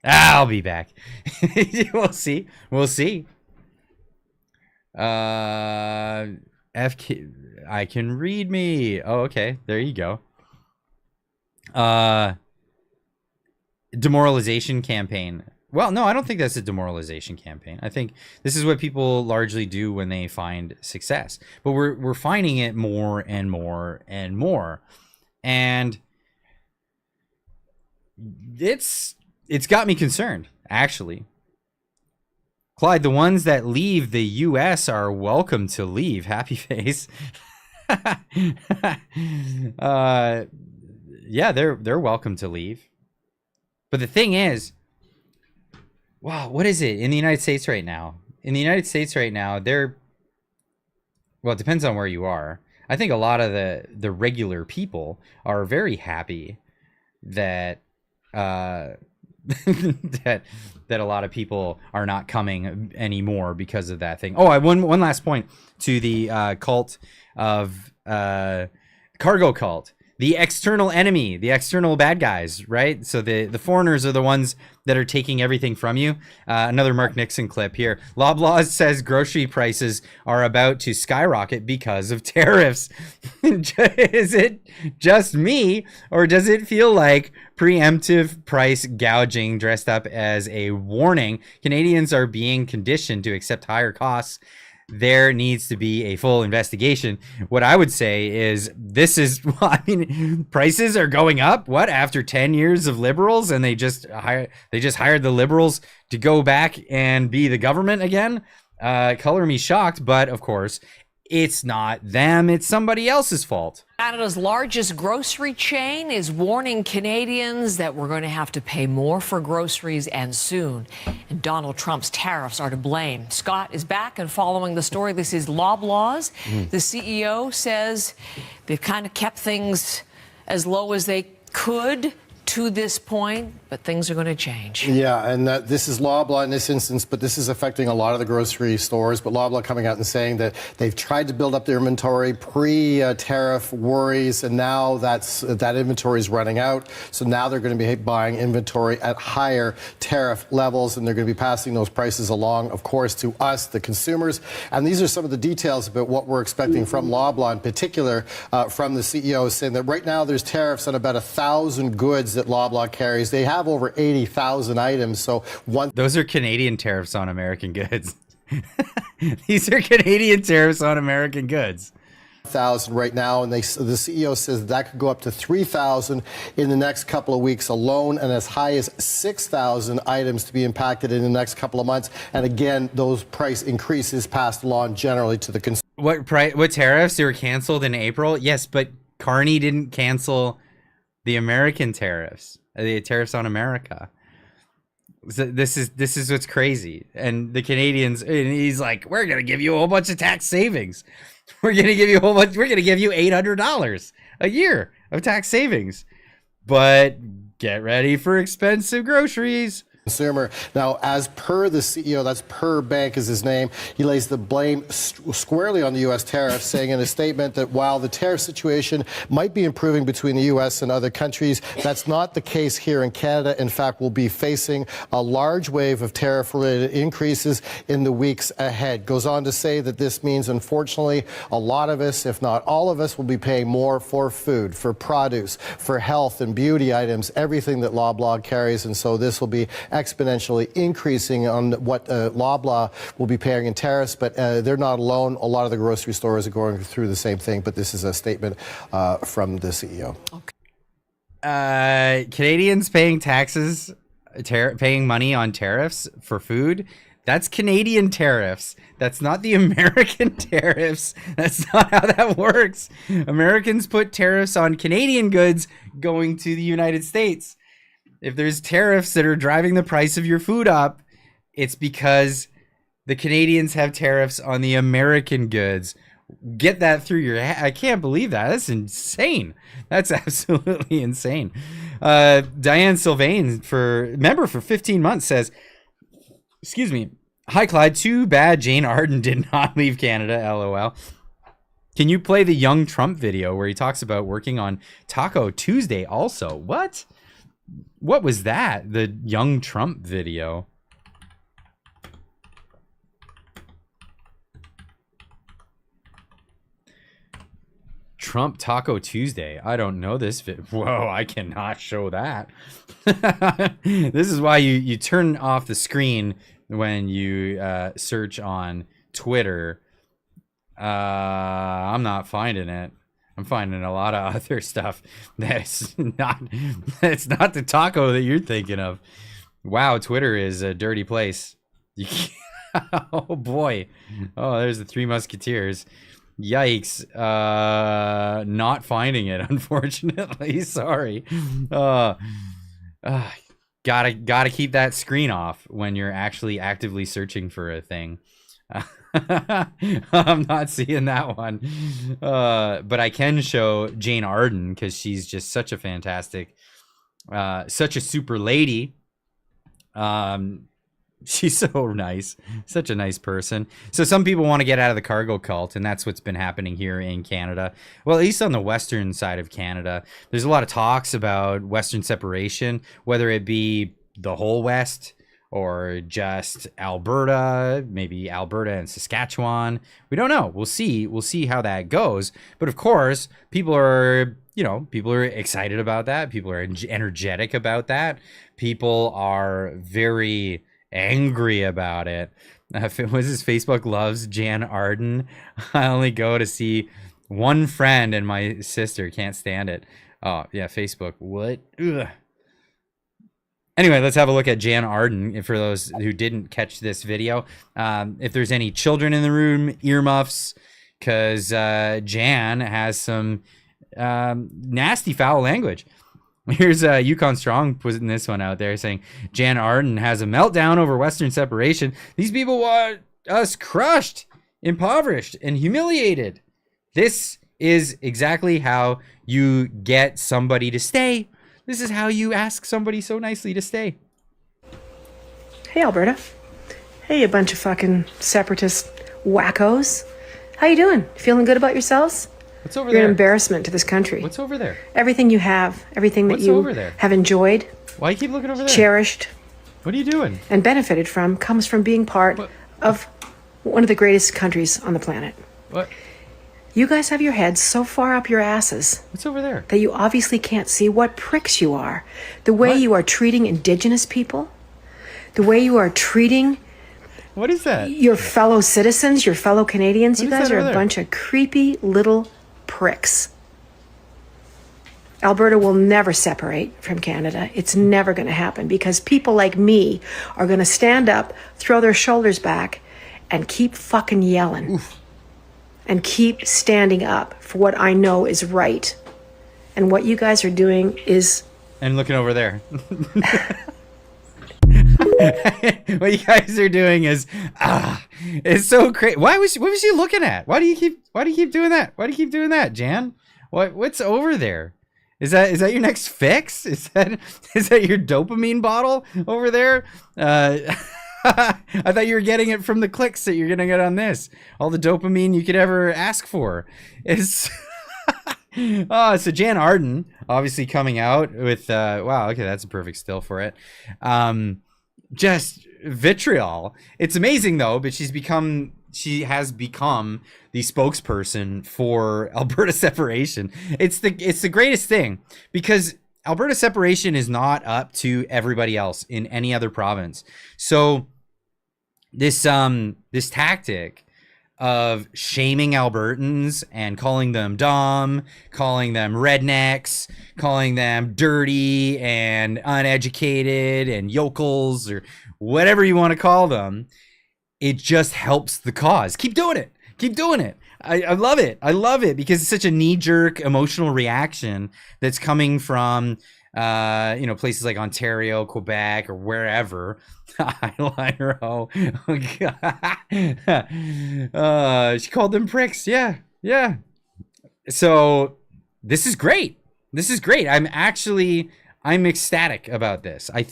I'll be back. We'll see. FK, I can read me. Oh, okay. There you go. Demoralization campaign. Well, no, I don't think that's a demoralization campaign. I think this is what people largely do when they find success. But we're finding it more and more and more. And it's got me concerned, actually. Clyde, the ones that leave the US are welcome to leave. Happy face. Yeah, they're welcome to leave. But the thing is, wow, what is it in the United States right now? In the United States right now, well, it depends on where you are. I think a lot of the regular people are very happy that that a lot of people are not coming anymore because of that thing. Oh, one last point to the cult of cargo cult. The external enemy, the external bad guys, right? So the foreigners are the ones that are taking everything from you. Another Mark Nixon clip here. Loblaws says grocery prices are about to skyrocket because of tariffs. Is it just me, or does it feel like preemptive price gouging dressed up as a warning? Canadians are being conditioned to accept higher costs. There needs to be a full investigation. What I would say is prices are going up. What, after 10 years of liberals, and they just hired the liberals to go back and be the government again? Color me shocked, but of course, it's not them, it's somebody else's fault. Canada's largest grocery chain is warning Canadians that we're going to have to pay more for groceries, and soon. And Donald Trump's tariffs are to blame. Scott is back and following the story. This is Loblaws. The CEO says they've kind of kept things as low as they could to this point, but things are going to change. Yeah, and this is Loblaw in this instance, but this is affecting a lot of the grocery stores. But Loblaw coming out and saying that they've tried to build up their inventory pre-tariff worries, and now that inventory is running out. So now they're going to be buying inventory at higher tariff levels, and they're going to be passing those prices along, of course, to us, the consumers. And these are some of the details about what we're expecting from Loblaw, in particular from the CEO, saying that right now there's tariffs on about 1,000 goods that Loblaw carries. They have over 80,000 items. So those are Canadian tariffs on American goods. These are Canadian tariffs on American goods. 1,000 right now, and the CEO says that could go up to 3,000 in the next couple of weeks alone, and as high as 6,000 items to be impacted in the next couple of months. And again, those price increases passed along generally to the consumer. What tariffs? They were canceled in April? Yes, but Carney didn't cancel the American tariffs, the tariffs on America. So this is what's crazy. And the Canadians, and he's like, we're gonna give you a whole bunch of tax savings. We're gonna give you $800 a year of tax savings. But get ready for expensive groceries. Consumer. Now, as per the CEO, that's Per Bank is his name, he lays the blame squarely on the U.S. tariffs, saying in a statement that while the tariff situation might be improving between the U.S. and other countries, that's not the case here in Canada. In fact, we'll be facing a large wave of tariff-related increases in the weeks ahead. Goes on to say that this means, unfortunately, a lot of us, if not all of us, will be paying more for food, for produce, for health and beauty items, everything that Loblaw carries. And so this will be exponentially increasing on what Loblaw will be paying in tariffs, but they're not alone. A lot of the grocery stores are going through the same thing, but this is a statement from the CEO. Okay. Canadians paying taxes, paying money on tariffs for food, That's Canadian tariffs. That's not the American tariffs. That's not how that works. Americans put tariffs on Canadian goods going to the United States. If there's tariffs that are driving the price of your food up, it's because the Canadians have tariffs on the American goods. Get that through your head. I can't believe that. That's insane. That's absolutely insane. Diane Sylvain, member for 15 months, says, excuse me, hi Clyde, too bad Jane Arden did not leave Canada, LOL. Can you play the young Trump video where he talks about working on Taco Tuesday also? What was that? The young Trump video. Trump Taco Tuesday. I don't know this. Whoa, I cannot show that. This is why you turn off the screen when you search on Twitter. I'm not finding it. I'm finding a lot of other stuff that's not the taco that you're thinking of. Wow, Twitter is a dirty place. Oh boy. Oh, there's the Three Musketeers. Yikes. Not finding it, unfortunately. Sorry. Gotta keep that screen off when you're actually actively searching for a thing. I'm not seeing that one. But I can show Jane Arden because she's just such a fantastic, such a super lady. She's so nice, such a nice person. So some people want to get out of the cargo cult, and that's what's been happening here in Canada. Well, at least on the western side of Canada, there's a lot of talks about Western separation, whether it be the whole West or just Alberta, maybe Alberta and Saskatchewan. We don't know. We'll see how that goes. But of course, people are excited about that. People are energetic about that. People are very angry about it. If it was his Facebook loves Jan Arden, I only go to see one friend and my sister can't stand it. Oh yeah, Facebook. What? Ugh. Anyway, let's have a look at Jan Arden. For those who didn't catch this video, if there's any children in the room, earmuffs, because Jan has some nasty foul language. Here's Yukon Strong putting this one out there saying, Jan Arden has a meltdown over Western separation. These people want us crushed, impoverished, and humiliated. This is exactly how you get somebody to stay. This is how you ask somebody so nicely to stay. Hey, Alberta. Hey, a bunch of fucking separatist wackos. How you doing? Feeling good about yourselves? What's over You're there? an embarrassment to this country. What's over there? Everything you have, everything that What's you over there? have enjoyed, Why you keep looking over there? cherished, What are you doing? and benefited from comes from being part of one of the greatest countries on the planet. What? You guys have your heads so far up your asses What's over there? that you obviously can't see what pricks you are. The way you are treating Indigenous people, the way you are treating What is that? your fellow citizens, your fellow Canadians. What You is guys that are over a there? bunch of creepy little pricks. Alberta will never separate from Canada. It's never going to happen because people like me are going to stand up, throw their shoulders back, and keep fucking yelling. Oof. And keep standing up for what I know is right. And what you guys are doing is... And looking over there. What you guys are doing is it's so crazy. What was she looking at? Why do you keep doing that? Why do you keep doing that, Jan? What's over there? Is that your next fix? Is that your dopamine bottle over there? I thought you were getting it from the clicks that you're gonna get on this. All the dopamine you could ever ask for. Is so Jan Arden obviously coming out with wow, okay, that's a perfect still for it. Just vitriol. It's amazing though, but she has become the spokesperson for Alberta separation. It's the greatest thing because Alberta separation is not up to everybody else in any other province. So this tactic of shaming Albertans and calling them dumb, calling them rednecks, calling them dirty and uneducated and yokels or whatever you want to call them it just helps the cause. Keep doing it. Keep doing it. I love it. I love it because it's such a knee-jerk emotional reaction that's coming from, places like Ontario, Quebec, or wherever. Eyeliner. She called them pricks. Yeah. So this is great. This is great. I'm ecstatic about this. I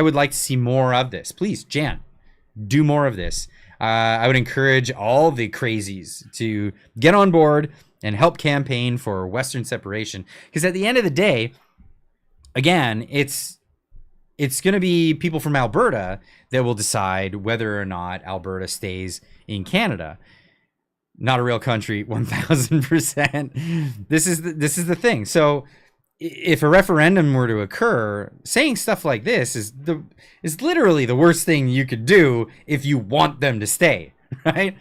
would like to see more of this. Please, Jan, do more of this. I would encourage all the crazies to get on board and help campaign for Western separation. Because at the end of the day, again, it's going to be people from Alberta that will decide whether or not Alberta stays in Canada. Not a real country, 1000%. This is the thing. So if a referendum were to occur, saying stuff like this is literally the worst thing you could do if you want them to stay, right?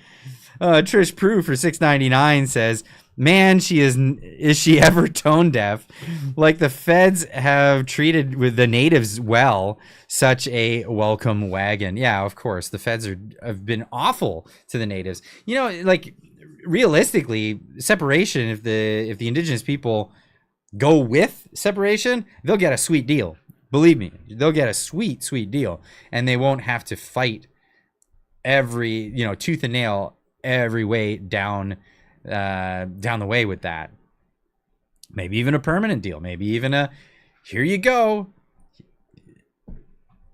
Trish Prue for $6.99 says, "Man, is she ever tone deaf? Like the feds have treated with the natives well. Such a welcome wagon." Yeah, of course, the feds have been awful to the natives. Like realistically, separation. If the indigenous people go with separation, they'll get a sweet deal. Believe me, they'll get a sweet deal, and they won't have to fight every tooth and nail every way down the way with that. Maybe even a permanent deal. Maybe even a here you go,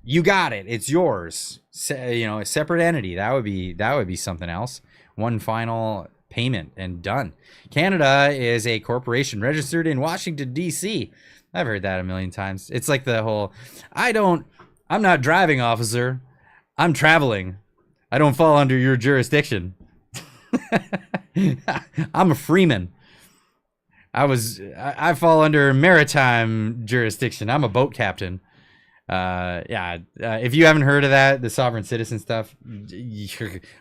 you got it, it's yours. A separate entity. That would be something else. One final payment and done. Canada is a corporation registered in Washington, D.C. I've heard that a million times. It's like the whole, I'm not driving, officer. I'm traveling. I don't fall under your jurisdiction. I'm a freeman. I fall under maritime jurisdiction. I'm a boat captain. If you haven't heard of that, the sovereign citizen stuff,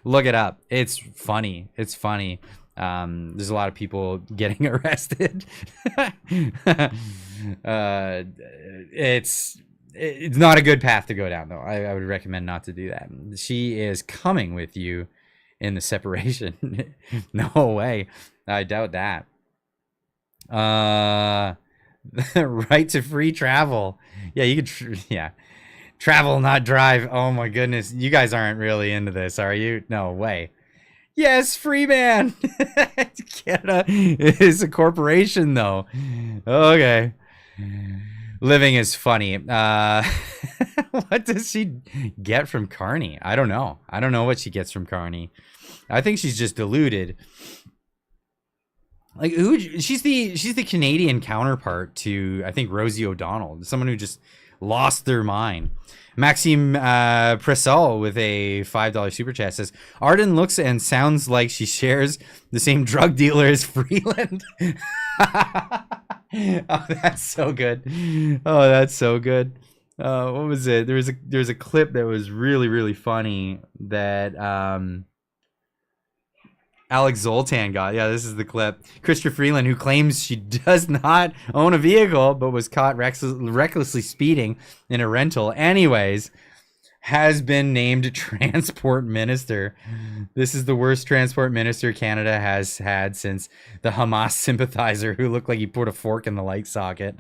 look it up. It's funny. There's a lot of people getting arrested. It's not a good path to go down, though. I would recommend not to do that. She is coming with you in the separation. No way. I doubt that. Right to free travel. Yeah, you could. Travel, not drive. Oh my goodness, you guys aren't really into this, are you? No way. Yes, free man. Canada is a corporation, though. Okay. Living is funny. What does she get from Carney? I don't know. I don't know what she gets from Carney. I think she's just deluded. Like she's the Canadian counterpart to, I think, Rosie O'Donnell, someone who just lost their mind. Maxime Pressal with a $5 super chat says, "Arden looks and sounds like she shares the same drug dealer as Freeland." Oh, that's so good. What was it? There's a clip that was really, really funny that Alex Zoltan got. Yeah, this is the clip. Christopher Freeland, who claims she does not own a vehicle but was caught recklessly speeding in a rental anyways, has been named transport minister. This is the worst transport minister Canada has had since the Hamas sympathizer who looked like he put a fork in the light socket.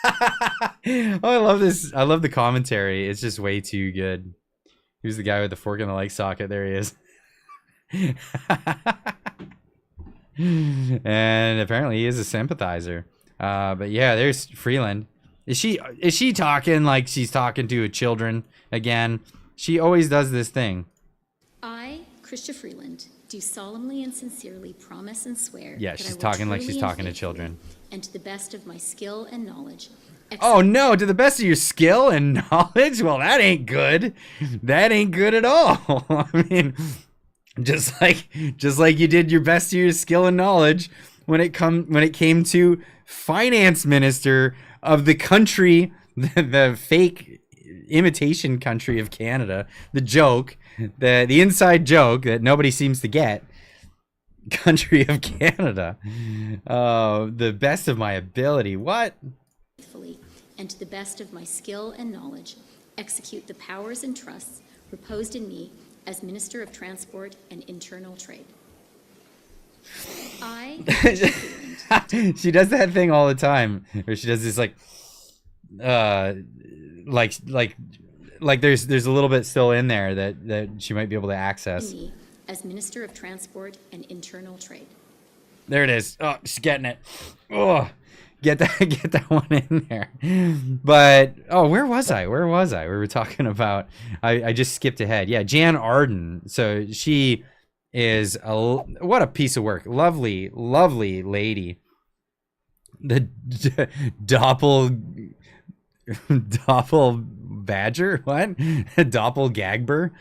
Oh, I love this. I love the commentary. It's just way too good. Who's the guy with the fork in the light socket? There he is. And apparently he is a sympathizer. But yeah, there's Freeland. Is she talking like she's talking to children again? She always does this thing. I, Christa Freeland, do solemnly and sincerely promise and swear. Yeah, she's talking like she's talking to children. And to the best of my skill and knowledge. Oh no, to the best of your skill and knowledge? Well, that ain't good. That ain't good at all. I mean, just like you did your best of your skill and knowledge when it came to finance minister of the country, the fake imitation country of Canada, the joke, the inside joke that nobody seems to get. Country of Canada. The best of my ability. What? And to the best of my skill and knowledge, execute the powers and trusts reposed in me as Minister of Transport and Internal Trade. I, Clyde Freeland, She does that thing all the time, where she does this like there's a little bit still in there that she might be able to access. me as Minister of Transport and Internal Trade. There it is. Oh, she's getting it. Oh, get that one in there. But where was I? We were talking about. I just skipped ahead. Yeah, Jan Arden. So she is what a piece of work. Lovely, lovely lady. The badger. What? Doppelganger.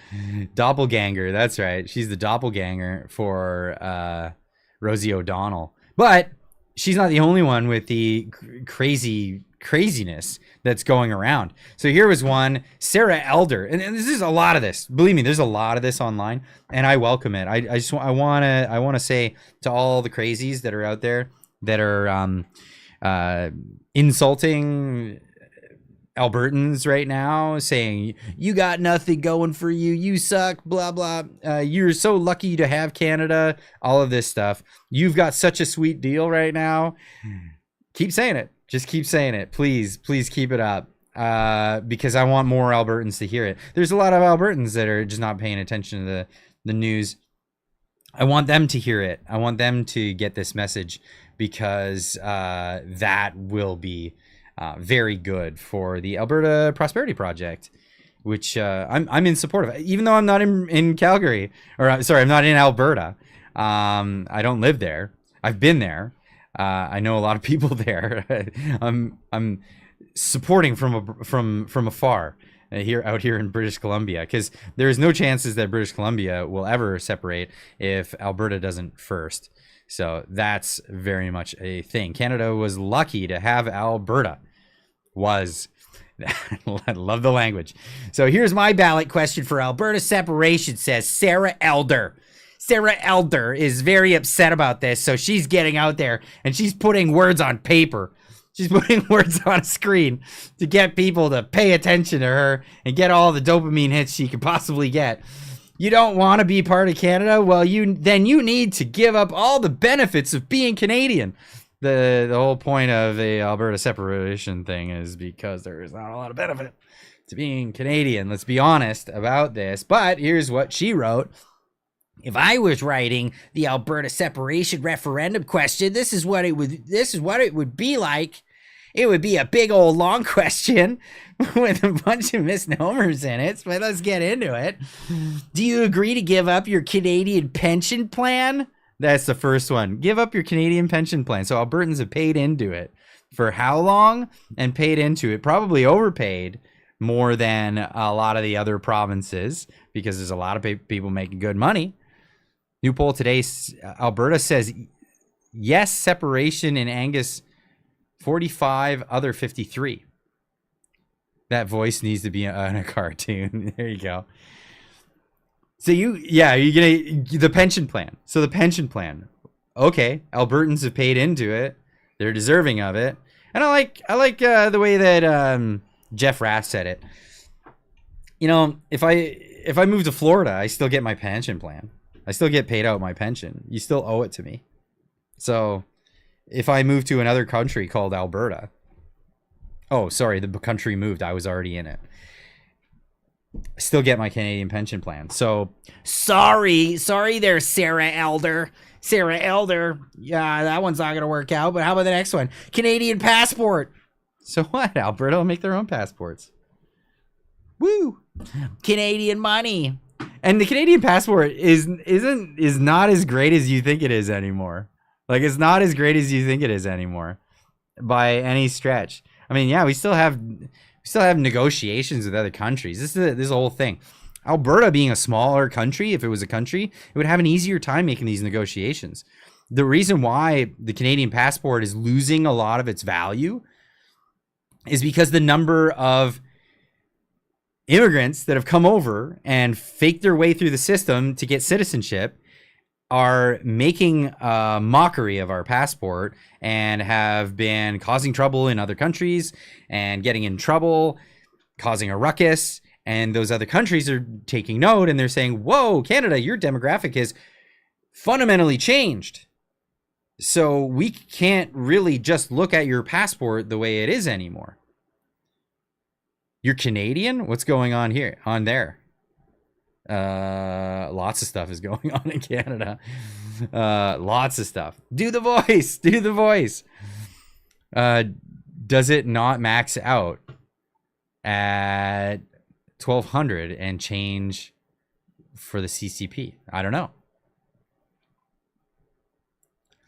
That's right. She's the doppelganger for Rosie O'Donnell. But she's not the only one with the craziness that's going around. So here was one, Sarah Elder, and this is a lot of this. Believe me, there's a lot of this online, and I welcome it. I want to say to all the crazies that are out there that are insulting Albertans right now, saying you got nothing going for you, you suck, blah blah, you're so lucky to have Canada, all of this stuff. You've got such a sweet deal right now. Keep saying it. Just keep saying it. Please keep it up, because I want more Albertans to hear it. There's a lot of Albertans that are just not paying attention to the news. I want them to hear it. I want them to get this message, because that will be very good for the Alberta Prosperity Project, which I'm in support of. Even though I'm not in Calgary, or sorry, I'm not in Alberta. I don't live there. I've been there. I know a lot of people there. I'm supporting from afar out here in British Columbia, because there is no chances that British Columbia will ever separate if Alberta doesn't first. So that's very much a thing. Canada was lucky to have Alberta. I love the language. So here's my ballot question for Alberta separation, says Sarah Elder. Sarah Elder is very upset about this, so she's getting out there and she's putting words on paper. She's putting words on a screen to get people to pay attention to her and get all the dopamine hits she could possibly get. You don't want to be part of Canada? Well, you need to give up all the benefits of being Canadian. The whole point of the Alberta separation thing is because there is not a lot of benefit to being Canadian. Let's be honest about this. But here's what she wrote. If I was writing the Alberta separation referendum question, this is what it would be like. It would be a big old long question with a bunch of misnomers in it. But let's get into it. Do you agree to give up your Canadian pension plan? That's the first one. Give up your Canadian pension plan. So Albertans have paid into it for how long? And paid into it, probably overpaid more than a lot of the other provinces, because there's a lot of people making good money. New poll today, Alberta says yes separation in Angus 45, other 53. That voice needs to be on a cartoon. There you go. So the pension plan. So the pension plan. Okay, Albertans have paid into it. They're deserving of it. And I like the way that Jeff Rath said it. You know, if I move to Florida, I still get my pension plan. I still get paid out my pension. You still owe it to me. So if I move to another country called Alberta, oh, sorry, the country moved. I was already in it. I still get my Canadian pension plan. So sorry there, Sarah Elder. Sarah Elder. Yeah, that one's not going to work out. But how about the next one? Canadian passport. So what? Alberta will make their own passports. Woo! Canadian money. And the Canadian passport is not as great as you think it is anymore. Like, it's not as great as you think it is anymore by any stretch. I mean, yeah, we still have negotiations with other countries. This is a whole thing. Alberta being a smaller country, if it was a country, it would have an easier time making these negotiations. The reason why the Canadian passport is losing a lot of its value is because the number of immigrants that have come over and faked their way through the system to get citizenship are making a mockery of our passport and have been causing trouble in other countries and getting in trouble. causing a ruckus, and those other countries are taking note, and they're saying, whoa, Canada, your demographic has fundamentally changed. So we can't really just look at your passport the way it is anymore. You're Canadian? What's going on here, on there? Lots of stuff is going on in Canada. Lots of stuff. Do the voice. Do the voice. Does it not max out at 1,200 and change for the CCP? I don't know.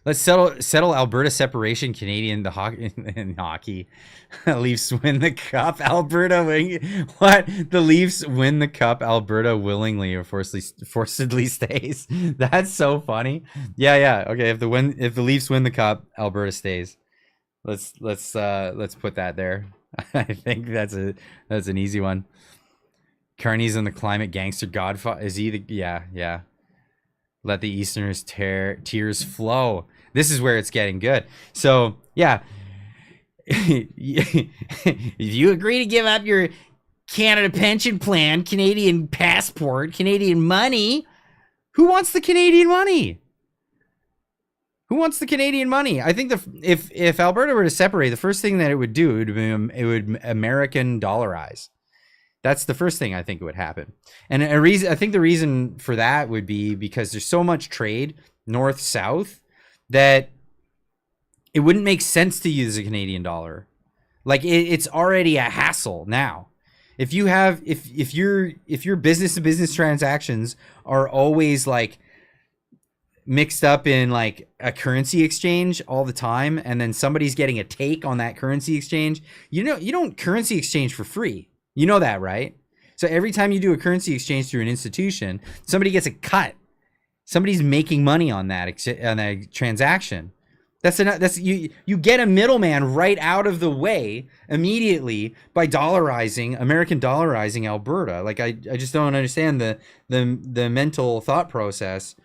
Let's settle Alberta separation. Canadian the hockey. Leafs win the cup. Alberta what? The Leafs win the cup. Alberta willingly or forcibly stays. That's so funny. Yeah. Okay, if the Leafs win the cup, Alberta stays. Let's put that there. I think that's an easy one. Carney's in the climate gangster godfather. Is he the yeah. Let the Easterners tears flow. This is where it's getting good. So, yeah. If you agree to give up your Canada pension plan, Canadian passport, Canadian money, who wants the Canadian money? Who wants the Canadian money? I think if Alberta were to separate, the first thing that it would do, it would American dollarize. That's the first thing I think would happen. And I think the reason for that would be because there's so much trade north-south that it wouldn't make sense to use a Canadian dollar. Like it's already a hassle now. If your business to business transactions are always like mixed up in like a currency exchange all the time, and then somebody's getting a take on that currency exchange, you don't currency exchange for free. You know that, right? So every time you do a currency exchange through an institution, somebody gets a cut. Somebody's making money on that transaction. You get a middleman right out of the way immediately by American dollarizing Alberta. Like I just don't understand the mental thought process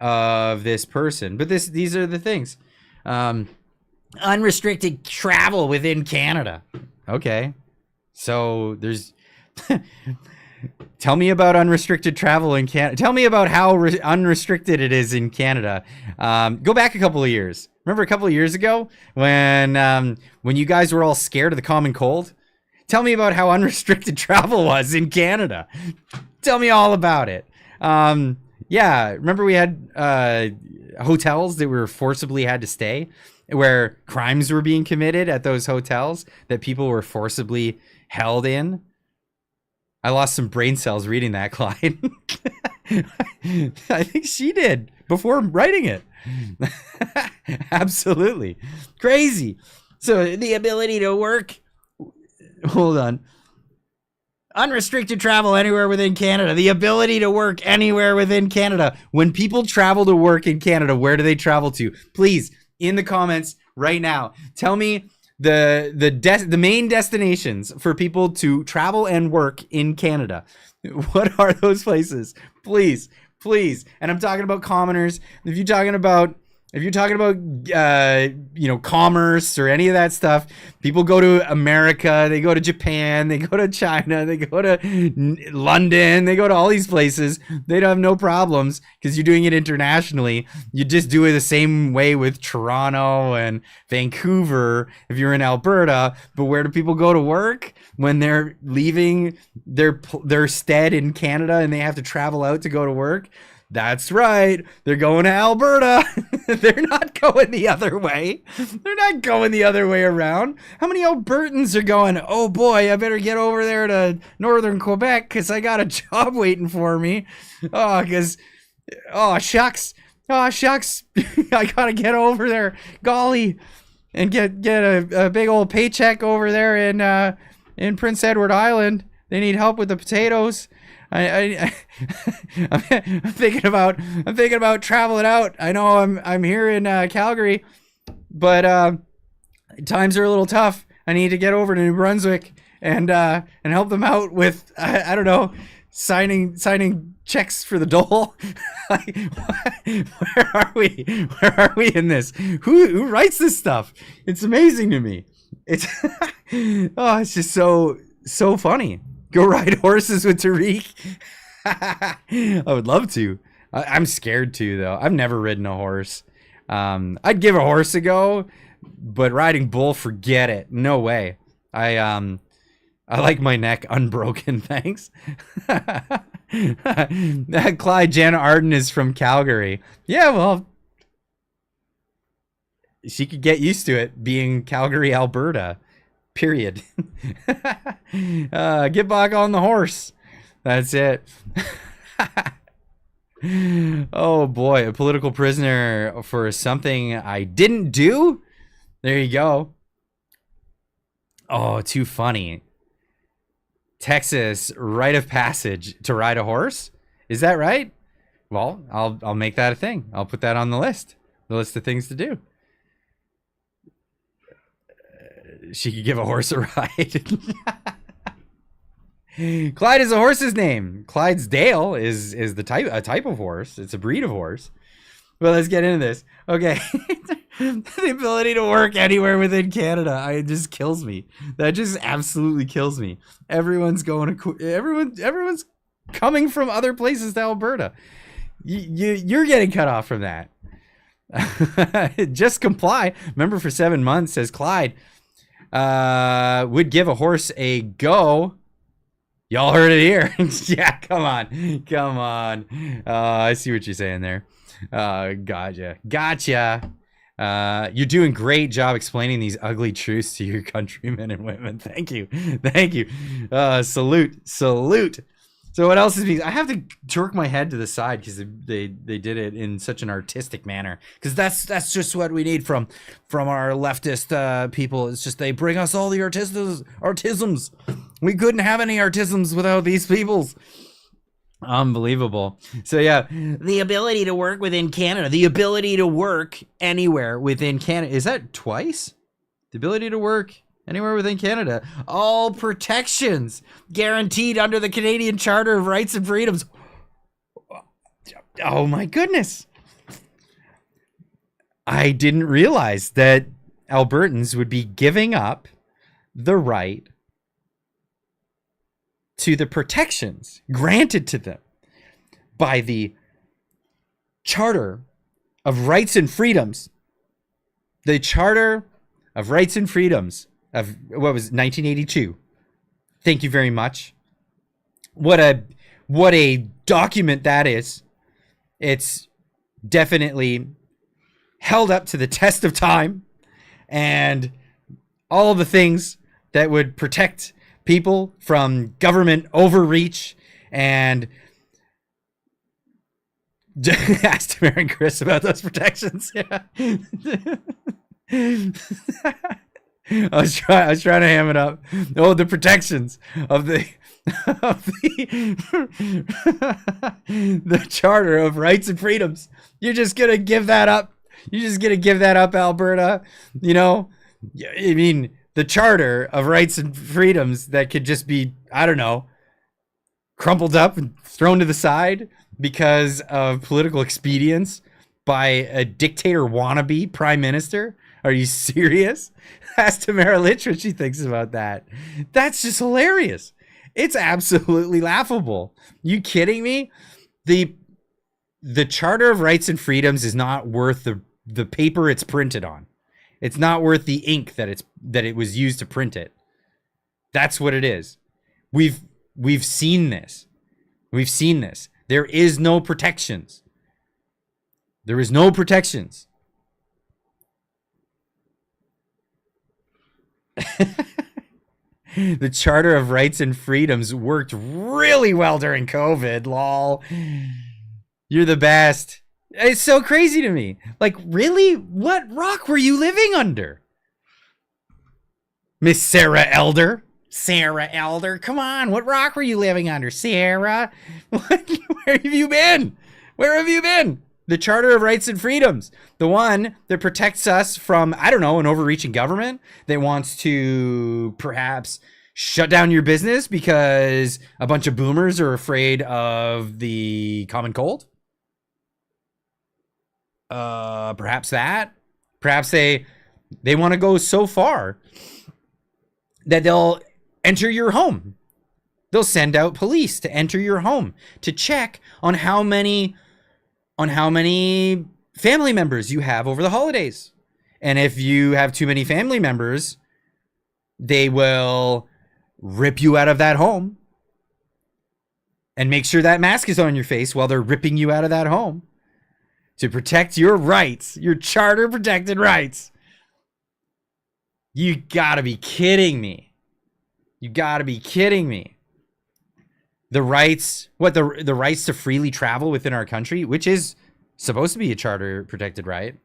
of this person. But these are the things. Unrestricted travel within Canada. Okay. So there's tell me about unrestricted travel in Canada. Tell me about how unrestricted it is in Canada. Go back a couple of years. Remember a couple of years ago when you guys were all scared of the common cold? Tell me about how unrestricted travel was in Canada. Tell me all about it. Yeah, remember we had hotels that were forcibly had to stay, where crimes were being committed at those hotels that people were forcibly held in. I lost some brain cells reading that, Clyde. I think she did before writing it. Absolutely. Crazy. So the ability to work. Hold on. Unrestricted travel anywhere within Canada. The ability to work anywhere within Canada. When people travel to work in Canada, where do they travel to? Please, in the comments right now, tell me the main destinations for people to travel and work in Canada. What are those places? Please. And I'm talking about commoners. If you're talking about commerce or any of that stuff, people go to America, they go to Japan, they go to China, they go to London, they go to all these places. They don't have no problems because you're doing it internationally. You just do it the same way with Toronto and Vancouver if you're in Alberta. But where do people go to work when they're leaving their stead in Canada and they have to travel out to go to work? That's right. They're going to Alberta. They're not going the other way. They're not going the other way around. How many Albertans are going, oh boy, I better get over there to northern Quebec because I got a job waiting for me. Oh, shucks. I got to get over there. Golly. And get a big old paycheck over there in Prince Edward Island. They need help with the potatoes. I'm thinking about traveling out. I know I'm here in Calgary, but times are a little tough. I need to get over to New Brunswick and help them out with I don't know, signing checks for the dole. Where are we in this? Who writes this stuff? It's amazing to me. It's it's just So funny. Go ride horses with Tariq. I would love to. I'm scared to, though. I've never ridden a horse. I'd give a horse a go, but riding bull, forget it. No way. I like my neck unbroken, thanks. Clyde, Jana Arden is from Calgary. Yeah, well, she could get used to it being Calgary, Alberta. Period. Get back on the horse. That's it. Oh boy, a political prisoner for something I didn't do? There you go. Oh, too funny. Texas rite of passage to ride a horse? Is that right? Well, I'll make that a thing. I'll put that on the list of things to do. She could give a horse a ride. Clyde is a horse's name. Clydesdale is a type of horse. It's a breed of horse. Well, let's get into this. Okay. The ability to work anywhere within Canada. It just kills me. That just absolutely kills me. Everyone's coming from other places to Alberta. You're getting cut off from that. Just comply. Remember, for 7 months, says Clyde, would give a horse a go. Y'all heard it here. Yeah, come on. I see what you're saying there. Gotcha. You're doing great job explaining these ugly truths to your countrymen and women. Thank you. Salute. So what else is being? I have to jerk my head to the side because they did it in such an artistic manner. Because that's just what we need from our leftist people. It's just they bring us all the artisms. We couldn't have any artisms without these peoples. Unbelievable. So yeah, the ability to work within Canada, the ability to work anywhere within Canada. Is that twice? The ability to work anywhere within Canada. All protections guaranteed under the Canadian Charter of Rights and Freedoms. Oh my goodness. I didn't realize that Albertans would be giving up the right to the protections granted to them by the Charter of Rights and Freedoms. The Charter of Rights and Freedoms of, what was it, 1982. Thank you very much. What a document that is. It's definitely held up to the test of time, and all the things that would protect people from government overreach. And asked Mary and Chris about those protections. Yeah. I was trying to ham it up. Oh, the protections of the the Charter of Rights and Freedoms. You're just gonna give that up. You're just gonna give that up, Alberta. You know, I mean, the Charter of Rights and Freedoms that could just be, I don't know, crumpled up and thrown to the side because of political expedience by a dictator wannabe prime minister. Are you serious? Ask Tamara Litch what she thinks about that. That's just hilarious. It's absolutely laughable. You kidding me? The Charter of Rights and Freedoms is not worth the paper it's printed on. It's not worth the ink that it was used to print it. That's what it is. We've seen this. We've seen this. There is no protections. There is no protections. The Charter of Rights and Freedoms worked really well during COVID. Lol. You're the best. It's so crazy to me. Like, really? What rock were you living under? Miss Sarah Elder? Sarah Elder, come on. What rock were you living under? Sarah? What? Where have you been? Where have you been? The Charter of Rights and Freedoms. The one that protects us from, I don't know, an overreaching government that wants to perhaps shut down your business because a bunch of boomers are afraid of the common cold. Perhaps that. Perhaps they want to go so far that they'll enter your home. They'll send out police to enter your home to check on how many family members you have over the holidays. And if you have too many family members, they will rip you out of that home and make sure that mask is on your face while they're ripping you out of that home to protect your rights, your charter protected rights. You gotta be kidding me. You gotta be kidding me. The rights, the rights to freely travel within our country, which is supposed to be a charter protected right,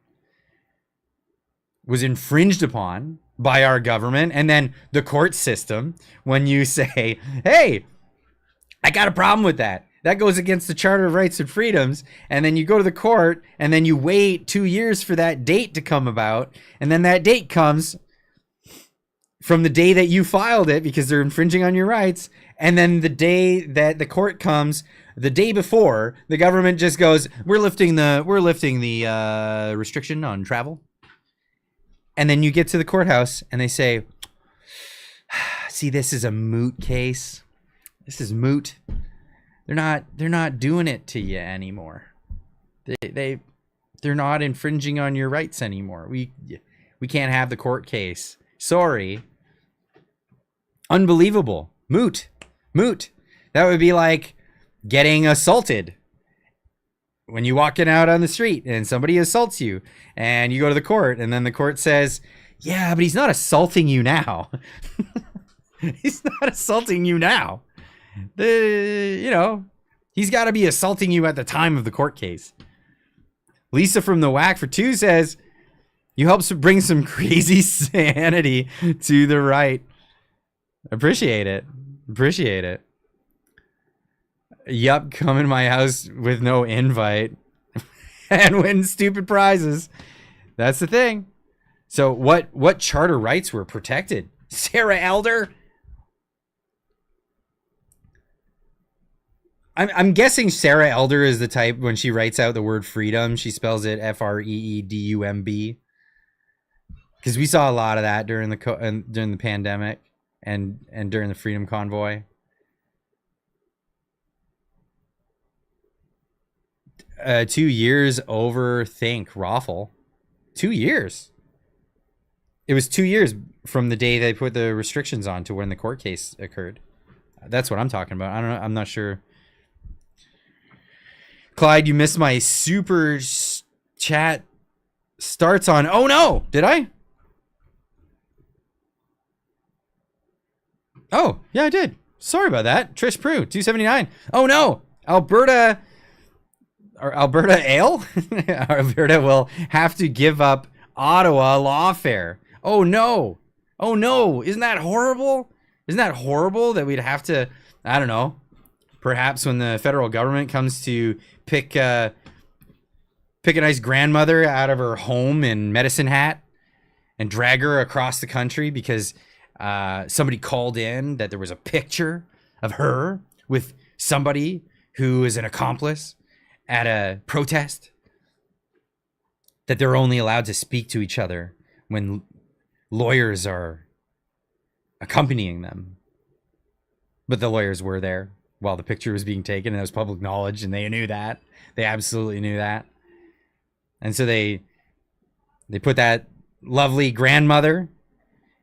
was infringed upon by our government. And then the court system, when you say, hey, I got a problem with that, that goes against the Charter of Rights and Freedoms, and then you go to the court and then you wait 2 years for that date to come about, and then that date comes from the day that you filed it because they're infringing on your rights, and then the day that the court comes, the day before, the government just goes, we're lifting the restriction on travel. And then you get to the courthouse and they say, see, this is a moot case. This is moot. They're not doing it to you anymore. They're not infringing on your rights anymore. We can't have the court case. Sorry. Unbelievable. Moot. That would be like getting assaulted. When you walking out on the street and somebody assaults you and you go to the court and then the court says, yeah, but he's not assaulting you now. He's not assaulting you now. He's got to be assaulting you at the time of the court case. Lisa from the Whack for 2 says, you help bring some crazy sanity to the right. Appreciate it. Yup, come in my house with no invite and win stupid prizes. That's the thing. So what charter rights were protected? Sarah Elder? I'm guessing Sarah Elder is the type, when she writes out the word freedom, she spells it FREEDUMB. Because we saw a lot of that during the pandemic and during the Freedom Convoy. 2 years over Raffle. 2 years. It was 2 years from the day they put the restrictions on to when the court case occurred. That's what I'm talking about. I don't know. I'm not sure. Clyde, you missed my super chat starts on. Oh no, did I? Oh, yeah, I did. Sorry about that. Trish Prue, 279. Oh no, Alberta Ale? Alberta will have to give up Ottawa lawfare. Oh no. Isn't that horrible? Isn't that horrible that we'd have to, I don't know, perhaps when the federal government comes to pick a nice grandmother out of her home in Medicine Hat and drag her across the country because somebody called in that there was a picture of her with somebody who is an accomplice at a protest, that they're only allowed to speak to each other when lawyers are accompanying them. But the lawyers were there while the picture was being taken, and it was public knowledge, and they knew that. They absolutely knew that. And so they put that lovely grandmother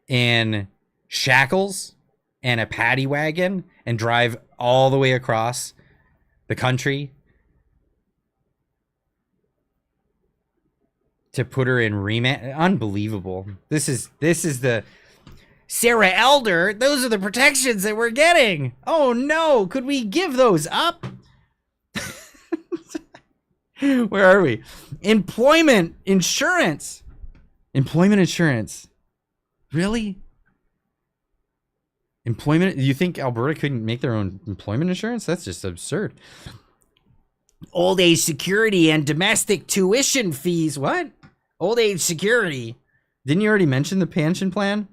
in shackles and a paddy wagon and drive all the way across the country to put her in remand. Unbelievable. This is the Sarah Elder. Those are the protections that we're getting. Oh no, could we give those up? Where are we? Employment insurance. Really? Employment? You think Alberta couldn't make their own employment insurance? That's just absurd. Old age security and domestic tuition fees. What? Old age security. Didn't you already mention the pension plan?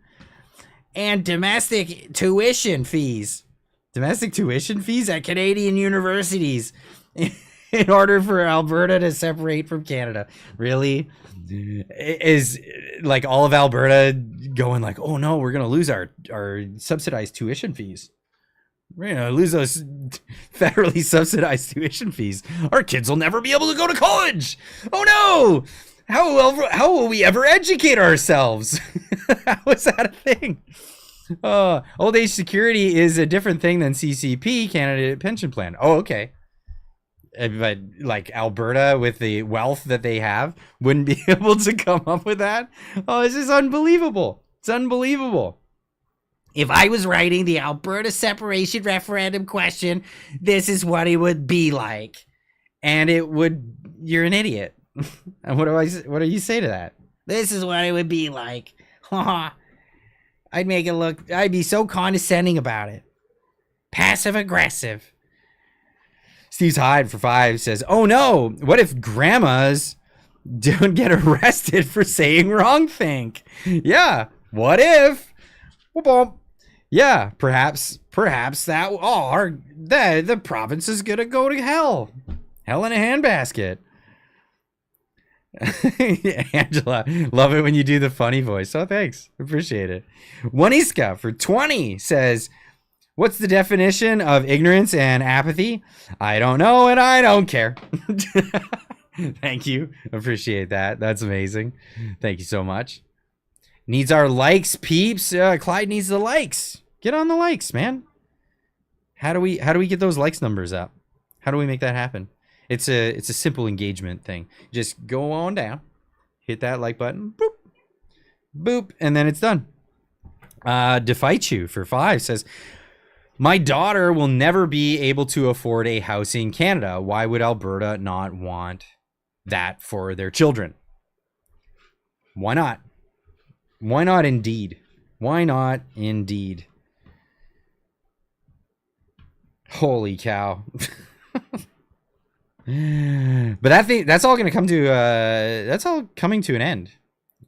And domestic tuition fees. Domestic tuition fees at Canadian universities in order for Alberta to separate from Canada. Really? Is like all of Alberta going like, oh no, we're gonna lose our subsidized tuition fees. We're gonna lose those federally subsidized tuition fees. Our kids will never be able to go to college. Oh no! How will we ever educate ourselves? How is that a thing? Old age security is a different thing than CCP, Canada Pension Plan. Oh, okay. But like Alberta, with the wealth that they have, wouldn't be able to come up with that. Oh, this is unbelievable. It's unbelievable. If I was writing the Alberta separation referendum question, this is what it would be like. And it would, you're an idiot. And what do you say to that? This is what it would be like. I'd make it look, I'd be so condescending about it. Passive aggressive. Steve's Hyde for 5 says, oh no, what if grandmas don't get arrested for saying wrong thing? Yeah, what if? Yeah, perhaps that, the province is gonna go to hell. Hell in a handbasket. Angela, love it when you do the funny voice. Oh, thanks. Appreciate it. Waniska for 20 says, what's the definition of ignorance and apathy? I don't know and I don't care. Thank you. Appreciate that. That's amazing. Thank you so much. Needs our likes, peeps. Clyde needs the likes. Get on the likes, man. How do we get those likes numbers up? How do we make that happen? It's a simple engagement thing. Just go on down, hit that like button, boop, boop, and then it's done. Defight You for 5 says, my daughter will never be able to afford a house in Canada. Why would Alberta not want that for their children? Why not? Why not indeed? Why not indeed? Holy cow. But that's all going to come to that's all coming to an end.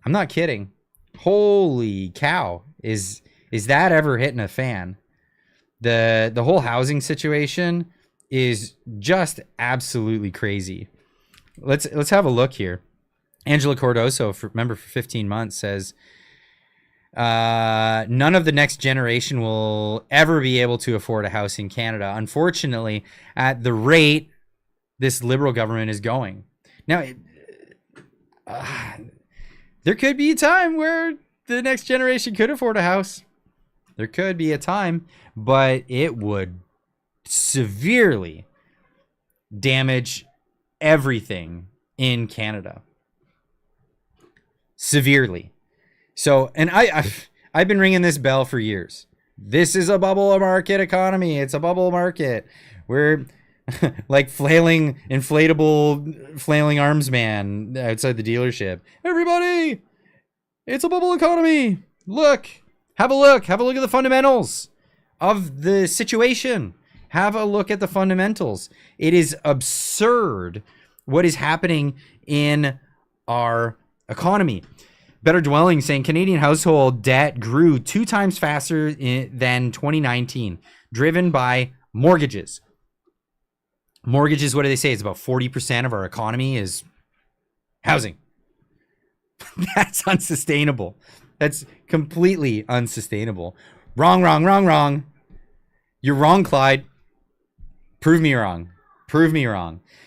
I'm not kidding. Holy cow. Is that ever hitting a fan? The whole housing situation is just absolutely crazy. Let's have a look here. Angela Cordoso, member for 15 months, says none of the next generation will ever be able to afford a house in Canada, unfortunately, at the rate this Liberal government is going. Now, there could be a time where the next generation could afford a house. There could be a time, but it would severely damage everything in Canada. Severely. So, and I've been ringing this bell for years. This is a bubble market economy. It's a bubble market. We're like flailing arms man outside the dealership. Everybody, it's a bubble economy. Look, have a look at the fundamentals of the situation. Have a look at the fundamentals. It is absurd what is happening in our economy. Better Dwelling saying Canadian household debt grew 2 times faster than 2019, driven by mortgages. Mortgages, what do they say? It's about 40% of our economy is housing. That's unsustainable. That's completely unsustainable. Wrong. You're wrong, Clyde. Prove me wrong.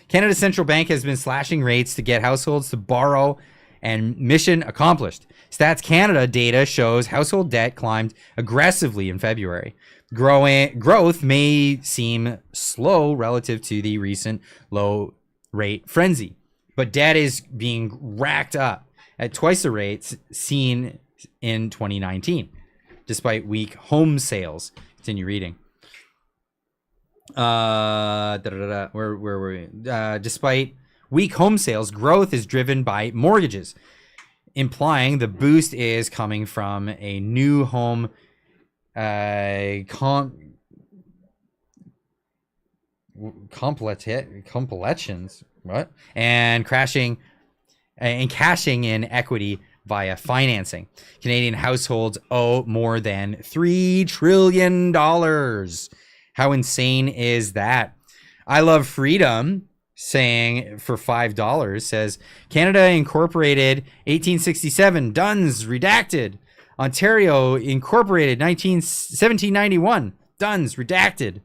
Canada's central bank has been slashing rates to get households to borrow, and mission accomplished. Stats Canada data shows household debt climbed aggressively in February. Growth may seem slow relative to the recent low rate frenzy, but debt is being racked up at twice the rates seen in 2019, despite weak home sales. Continue reading. Where were we? Despite weak home sales, growth is driven by mortgages, implying the boost is coming from a new home completions, what? And cashing in equity via financing. Canadian households owe more than $3 trillion. How insane is that? I Love Freedom saying for $5 says Canada incorporated 1867, Duns redacted. Ontario incorporated 1791, Duns redacted.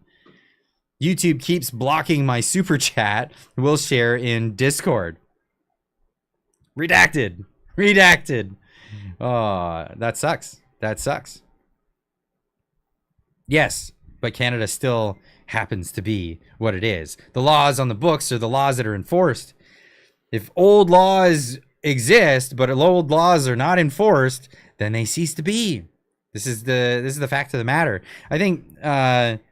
YouTube keeps blocking my super chat. We'll share in Discord. Redacted. Oh, that sucks. Yes, but Canada still happens to be what it is. The laws on the books are the laws that are enforced. If old laws exist, but old laws are not enforced, then they cease to be. This is the fact of the matter. I think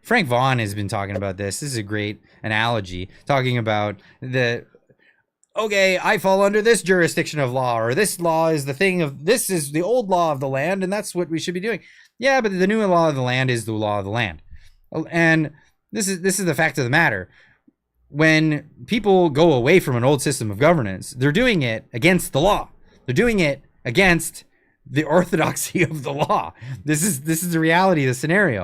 Frank Vaughan has been talking about this. This is a great analogy, talking about okay, I fall under this jurisdiction of law, or this law is this is the old law of the land, and that's what we should be doing. Yeah, but the new law of the land is the law of the land. And this is the fact of the matter. When people go away from an old system of governance, they're doing it against the law. They're doing it against the orthodoxy of the law. This is the reality of the scenario.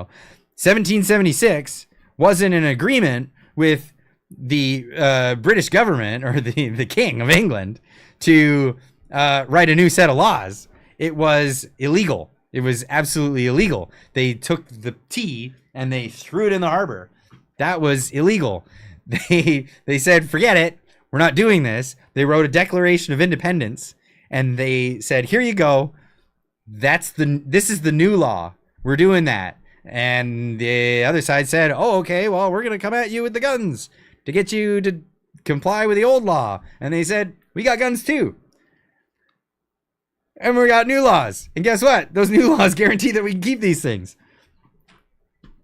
1776 wasn't an agreement with the British government or the King of England to write a new set of laws. It was illegal. It was absolutely illegal. They took the tea and they threw it in the harbor. That was illegal. They said, forget it. We're not doing this. They wrote a Declaration of Independence and they said, here you go. This is the new law. We're doing that. And the other side said, oh, okay, well, we're going to come at you with the guns to get you to comply with the old law. And they said, we got guns too. And we got new laws. And guess what? Those new laws guarantee that we can keep these things.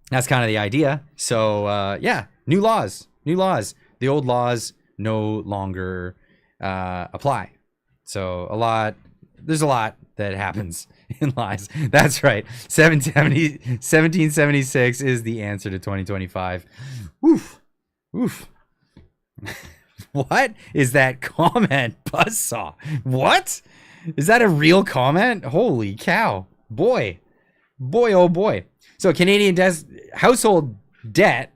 That's kind of the idea. So, yeah, new laws. The old laws no longer apply. So there's a lot that happens in lies. That's right. 1776 is the answer to 2025. Oof. What is that comment, Buzzsaw? What? Is that a real comment? Holy cow. Boy, oh boy. So Canadian household debt.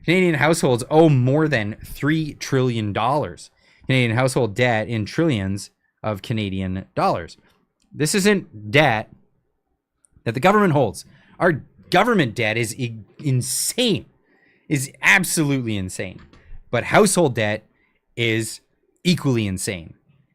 Canadian households owe more than $3 trillion. Canadian household debt in trillions of Canadian dollars. This isn't debt that the government holds. Our government debt is insane, is absolutely insane. But household debt is equally insane.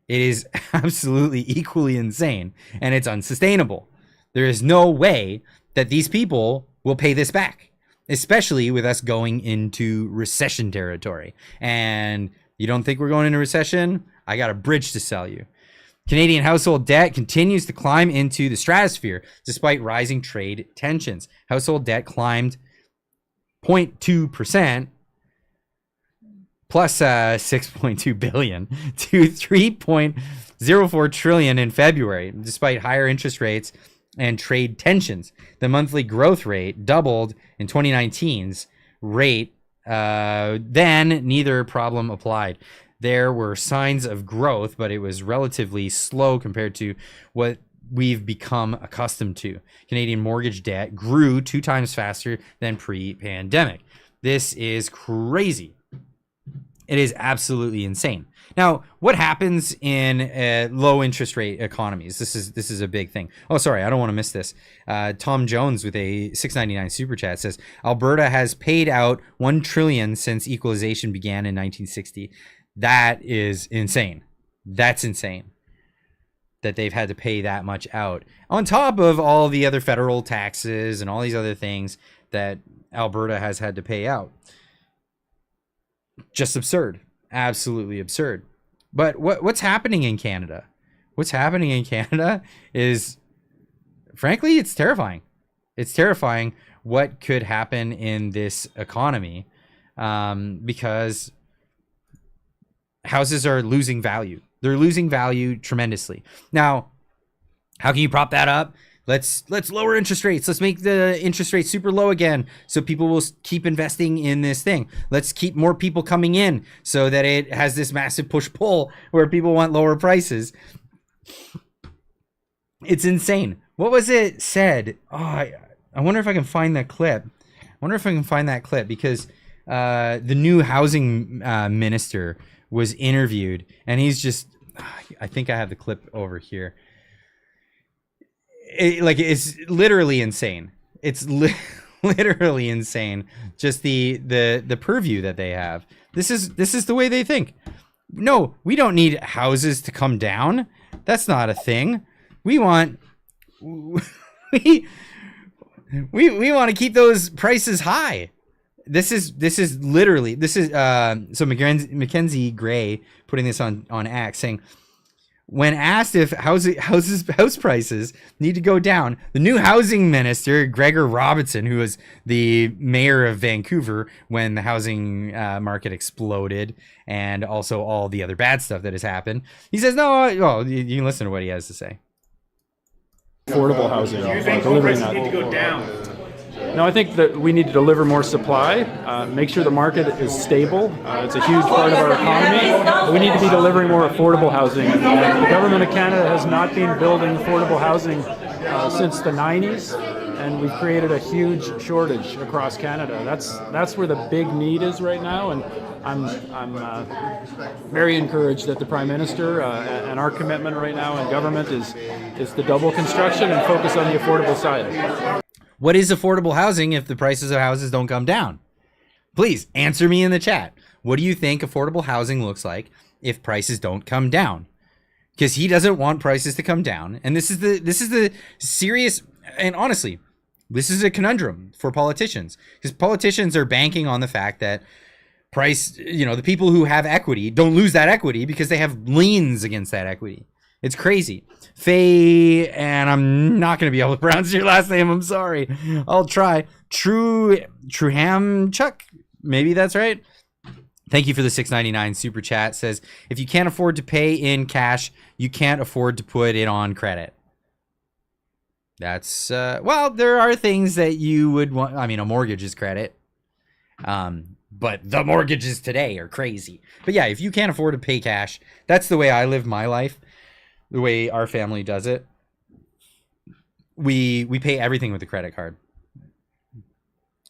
It is absolutely equally insane, and it's unsustainable. There is no way that these people will pay this back, especially with us going into recession territory. And you don't think we're going into recession? I got a bridge to sell you. Canadian household debt continues to climb into the stratosphere despite rising trade tensions. Household debt climbed 0.2% plus 6.2 billion to 3.04 trillion in February, despite higher interest rates and trade tensions. The monthly growth rate doubled in 2019's rate. Then neither problem applied. There were signs of growth, but it was relatively slow compared to what we've become accustomed to. Canadian mortgage debt grew 2 times faster than pre-pandemic. This is crazy. It is absolutely insane. Now, what happens in low interest rate economies? This is a big thing. Oh, sorry, I don't want to miss this. Tom Jones with a $6.99 super chat says Alberta has paid out $1 trillion since equalization began in 1960. That is insane. That's insane that they've had to pay that much out on top of all the other federal taxes and all these other things that Alberta has had to pay out. Just absurd. Absolutely absurd. But what's happening in Canada? What's happening in Canada is, frankly, it's terrifying. It's terrifying what could happen in this economy because houses are losing value. They're losing value tremendously. Now, how can you prop that up? Let's lower interest rates. Let's make the interest rate super low again so people will keep investing in this thing. Let's keep more people coming in so that it has this massive push-pull where people want lower prices. It's insane. What was it said? Oh, I wonder if I can find that clip. Because the new housing minister was interviewed, and he's just, I think I have the clip over here. It's literally insane. It's literally insane. Just the purview that they have. This is the way they think. No, we don't need houses to come down. That's not a thing. We want we want to keep those prices high. This is literally so Mackenzie Gray putting this on X, saying, when asked if house prices need to go down, the new housing minister, Gregor Robertson, who was the mayor of Vancouver when the housing market exploded and also all the other bad stuff that has happened, he says, no, well, you can listen to what he has to say. Affordable housing. Do you think home prices need to go down? No, I think that we need to deliver more supply, make sure the market is stable. It's a huge part of our economy. We need to be delivering more affordable housing. The government of Canada has not been building affordable housing since the 90s, and we've created a huge shortage across Canada. That's where the big need is right now, and I'm very encouraged that the Prime Minister and our commitment right now in government is to double construction and focus on the affordable side. What is affordable housing if the prices of houses don't come down? Please answer me in the chat. What do you think affordable housing looks like if prices don't come down? Because he doesn't want prices to come down. And this is the serious, and honestly, this is a conundrum for politicians, because politicians are banking on the fact that the people who have equity don't lose that equity because they have liens against that equity. It's crazy. Faye, and I'm not going to be able to pronounce your last name. I'm sorry. I'll try. Truhamchuk. Maybe that's right. Thank you for the $6.99 super chat. Says, if you can't afford to pay in cash, you can't afford to put it on credit. That's, well, there are things that you would want. I mean, a mortgage is credit. But the mortgages today are crazy. But yeah, if you can't afford to pay cash, that's the way I live my life. The way our family does it, we pay everything with a credit card.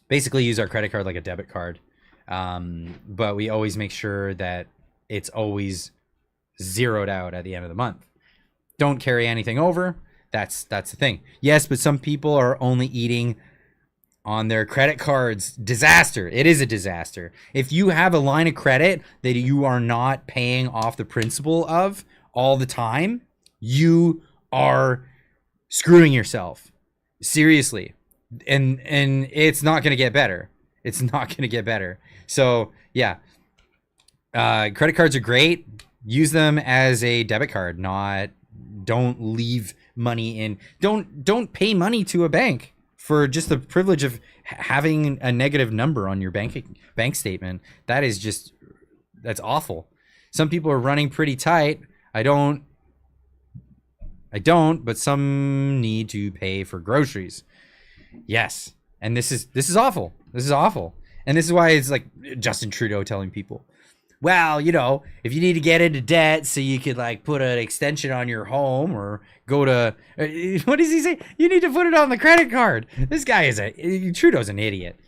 Basically use our credit card like a debit card. But we always make sure that it's always zeroed out at the end of the month. Don't carry anything over. That's the thing. Yes, but some people are only eating on their credit cards. Disaster. It is a disaster. If you have a line of credit that you are not paying off the principal of all the time, you are screwing yourself. Seriously. And it's not going to get better. It's not going to get better. So, yeah. Credit cards are great. Use them as a debit card, don't leave money in. Don't pay money to a bank for just the privilege of having a negative number on your bank statement. That's awful. Some people are running pretty tight. I don't, but some need to pay for groceries. Yes. And this is awful. This is awful. And this is why it's like Justin Trudeau telling people, well, if you need to get into debt so you could like put an extension on your home or go to, what does he say? You need to put it on the credit card. This guy Trudeau's an idiot.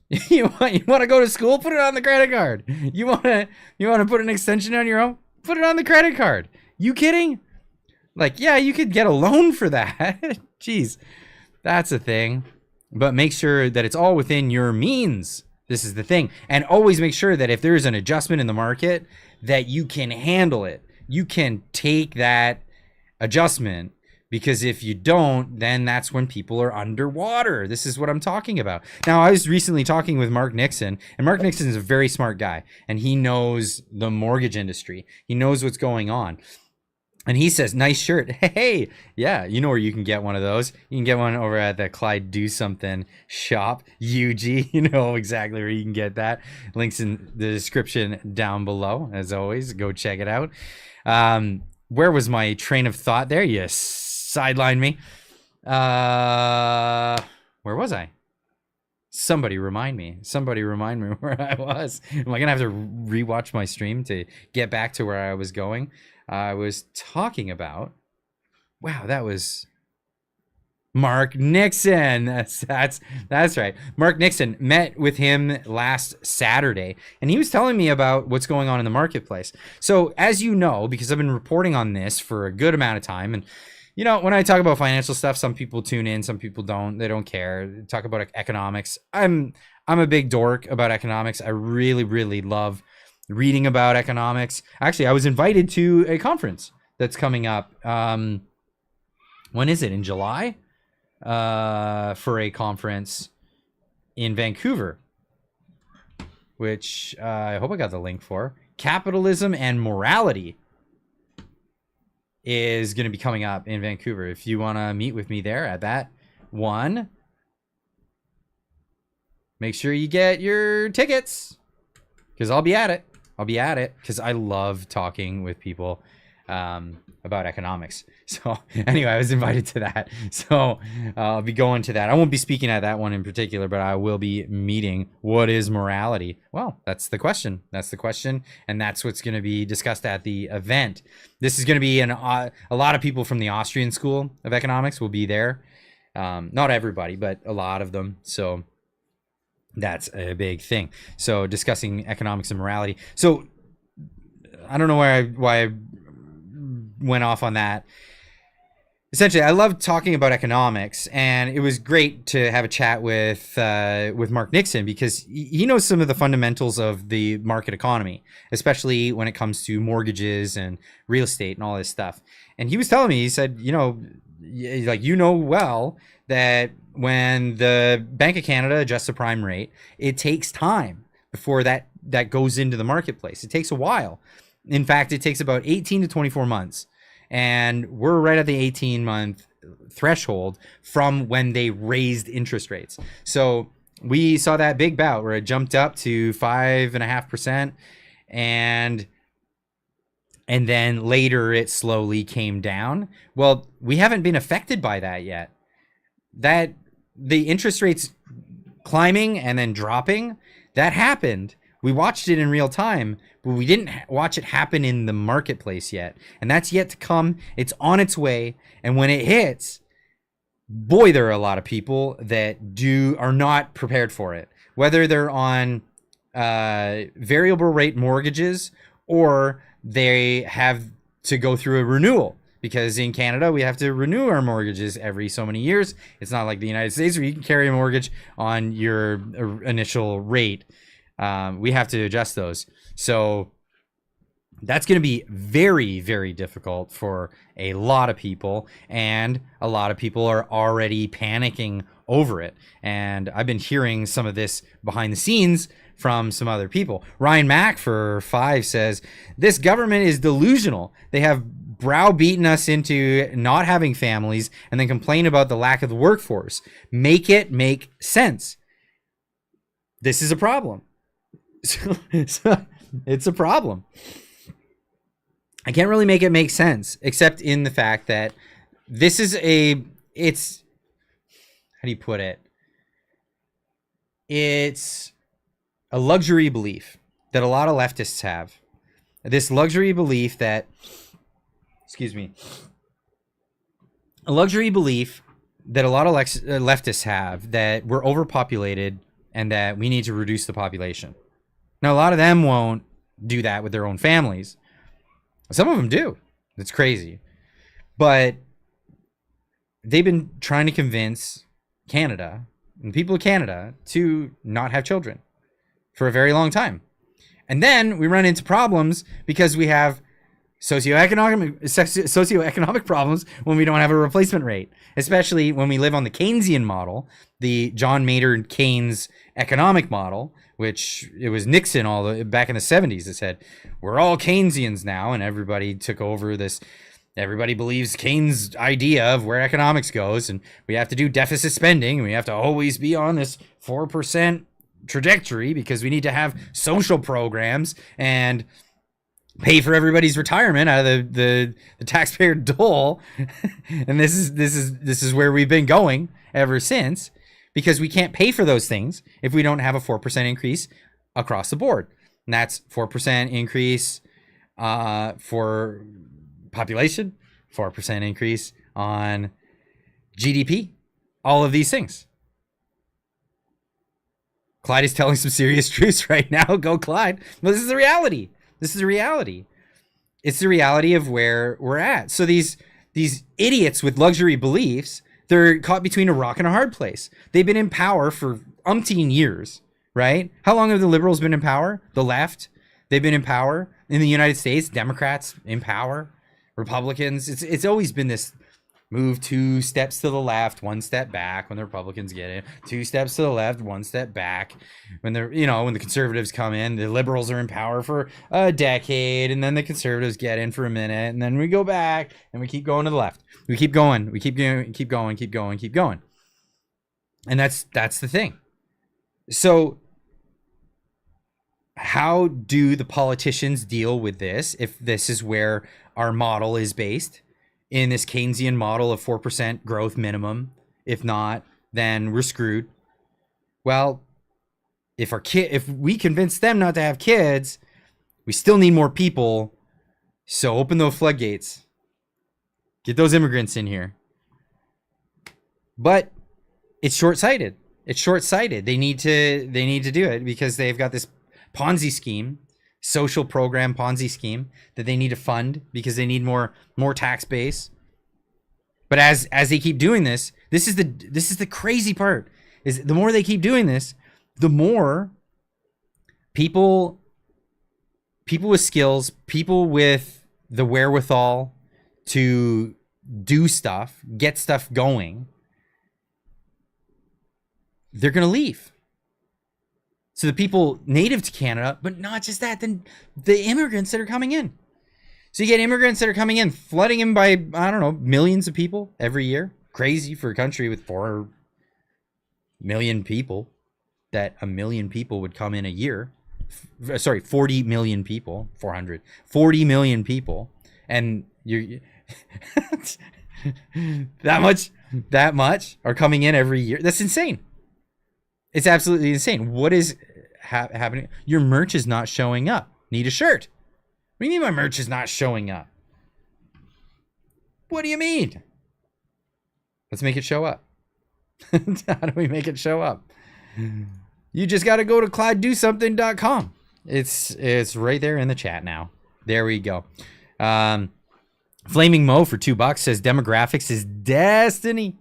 You want to go to school? Put it on the credit card. You want to put an extension on your home? Put it on the credit card. You kidding? Like, yeah, you could get a loan for that. Jeez, that's a thing. But make sure that it's all within your means. This is the thing. And always make sure that if there's an adjustment in the market, that you can handle it. You can take that adjustment, because if you don't, then that's when people are underwater. This is what I'm talking about. Now, I was recently talking with Mark Nixon, and Mark Nixon is a very smart guy, and he knows the mortgage industry. He knows what's going on. And he says, nice shirt. Hey, yeah, you know where you can get one of those. You can get one over at the Clyde Do Something shop, UG. You know exactly where you can get that. Links in the description down below. As always, go check it out. Where was my train of thought there? You sidelined me. Where was I? Somebody remind me where I was. Am I going to have to rewatch my stream to get back to where I was going? I was talking about, wow, that was Mark Nixon. That's right. Mark Nixon, met with him last Saturday, and he was telling me about what's going on in the marketplace. So, as you know, because I've been reporting on this for a good amount of time, and you know, when I talk about financial stuff, some people tune in, some people don't. They don't care. Talk about economics. I'm a big dork about economics. I really, really love reading about economics. Actually, I was invited to a conference that's coming up. When is it? In July? For a conference in Vancouver, which I hope I got the link for. Capitalism and Morality is going to be coming up in Vancouver. If you want to meet with me there at that one, make sure you get your tickets, because I'll be at it. I'll be at it because I love talking with people about economics. So anyway, I was invited to that. So I'll be going to that. I won't be speaking at that one in particular, but I will be meeting what is morality. Well, that's the question. That's the question. And that's what's going to be discussed at the event. This is going to be a lot of people from the Austrian School of Economics will be there. Not everybody, but a lot of them. So that's a big thing. So discussing economics and morality. So I don't know why I went off on that. Essentially, I love talking about economics, and it was great to have a chat with Mark Nixon, because he knows some of the fundamentals of the market economy, especially when it comes to mortgages and real estate and all this stuff. And he was telling me, he said, you know, like, you know well that when the Bank of Canada adjusts the prime rate, it takes time before that goes into the marketplace. It takes a while. In fact, it takes about 18 to 24 months. And we're right at the 18-month threshold from when they raised interest rates. So we saw that big bout where it jumped up to 5.5%, and then later it slowly came down. Well, we haven't been affected by that yet. That the interest rates climbing and then dropping, that happened. We watched it in real time, but we didn't watch it happen in the marketplace yet. And that's yet to come. It's on its way. And when it hits, boy, there are a lot of people that are not prepared for it. Whether they're on variable rate mortgages, or they have to go through a renewal. Because in Canada, we have to renew our mortgages every so many years. It's not like the United States where you can carry a mortgage on your initial rate. We have to adjust those. So that's going to be very, very difficult for a lot of people. And a lot of people are already panicking over it. And I've been hearing some of this behind the scenes from some other people. Ryan Mack for 5 says, this government is delusional. They have browbeaten us into not having families and then complain about the lack of the workforce. Make it make sense. This is a problem. So it's a problem. I can't really make it make sense, except in the fact that this is it's, how do you put it? It's a luxury belief that a lot of leftists have. This luxury belief that, a luxury belief that a lot of leftists have, that we're overpopulated and that we need to reduce the population. Now, a lot of them won't do that with their own families. Some of them do. It's crazy. But they've been trying to convince Canada and people of Canada to not have children for a very long time. And then we run into problems because we have socioeconomic problems when we don't have a replacement rate, especially when we live on the Keynesian model, the John Maynard Keynes economic model, which it was Nixon back in the 70s that said, we're all Keynesians now, and everybody took over this. Everybody believes Keynes' idea of where economics goes, and we have to do deficit spending, and we have to always be on this 4% trajectory because we need to have social programs and pay for everybody's retirement out of the taxpayer dole. And this is where we've been going ever since, because we can't pay for those things if we don't have a 4% increase across the board. And that's 4% increase for population, 4% increase on GDP, all of these things. Clyde is telling some serious truths right now. Go Clyde. Well, this is the reality. This is the reality. It's the reality of where we're at. So these idiots with luxury beliefs, they're caught between a rock and a hard place. They've been in power for umpteen years, right? How long have the liberals been in power? The left, they've been in power. In the United States, Democrats in power. Republicans, it's always been this move 2 steps to the left, 1 step back when the Republicans get in, 2 steps to the left, 1 step back. When they're, when the conservatives come in, the liberals are in power for a decade, and then the conservatives get in for a minute, and then we go back and we keep going to the left. We keep going, keep going. And that's the thing. So how do the politicians deal with this if this is where our model is based? In this Keynesian model of 4% growth minimum. If not, then we're screwed. Well, if we convince them not to have kids, we still need more people. So open those floodgates. Get those immigrants in here. But it's short-sighted. It's short-sighted. They need to do it because they've got this Ponzi scheme, social program Ponzi scheme that they need to fund because they need more tax base. But as they keep doing this is the crazy part, is the more they keep doing this, the more people with skills, people with the wherewithal to do stuff, get stuff going, they're going to leave. So the people native to Canada, but not just that, then the immigrants that are coming in. So you get immigrants that are coming in, flooding in by, I don't know, millions of people every year. Crazy for a country with 4 million people, that 1 million people would come in a year. 40 million people, 400. 40 million people. And you're that much are coming in every year. That's insane. It's absolutely insane. What is happening? Your merch is not showing up. Need a shirt. What do you mean my merch is not showing up? What do you mean? Let's make it show up. How do we make it show up? You just got to go to ClydeDoSomething.com. It's right there in the chat now. There we go. Flaming Mo for $2 says demographics is destiny.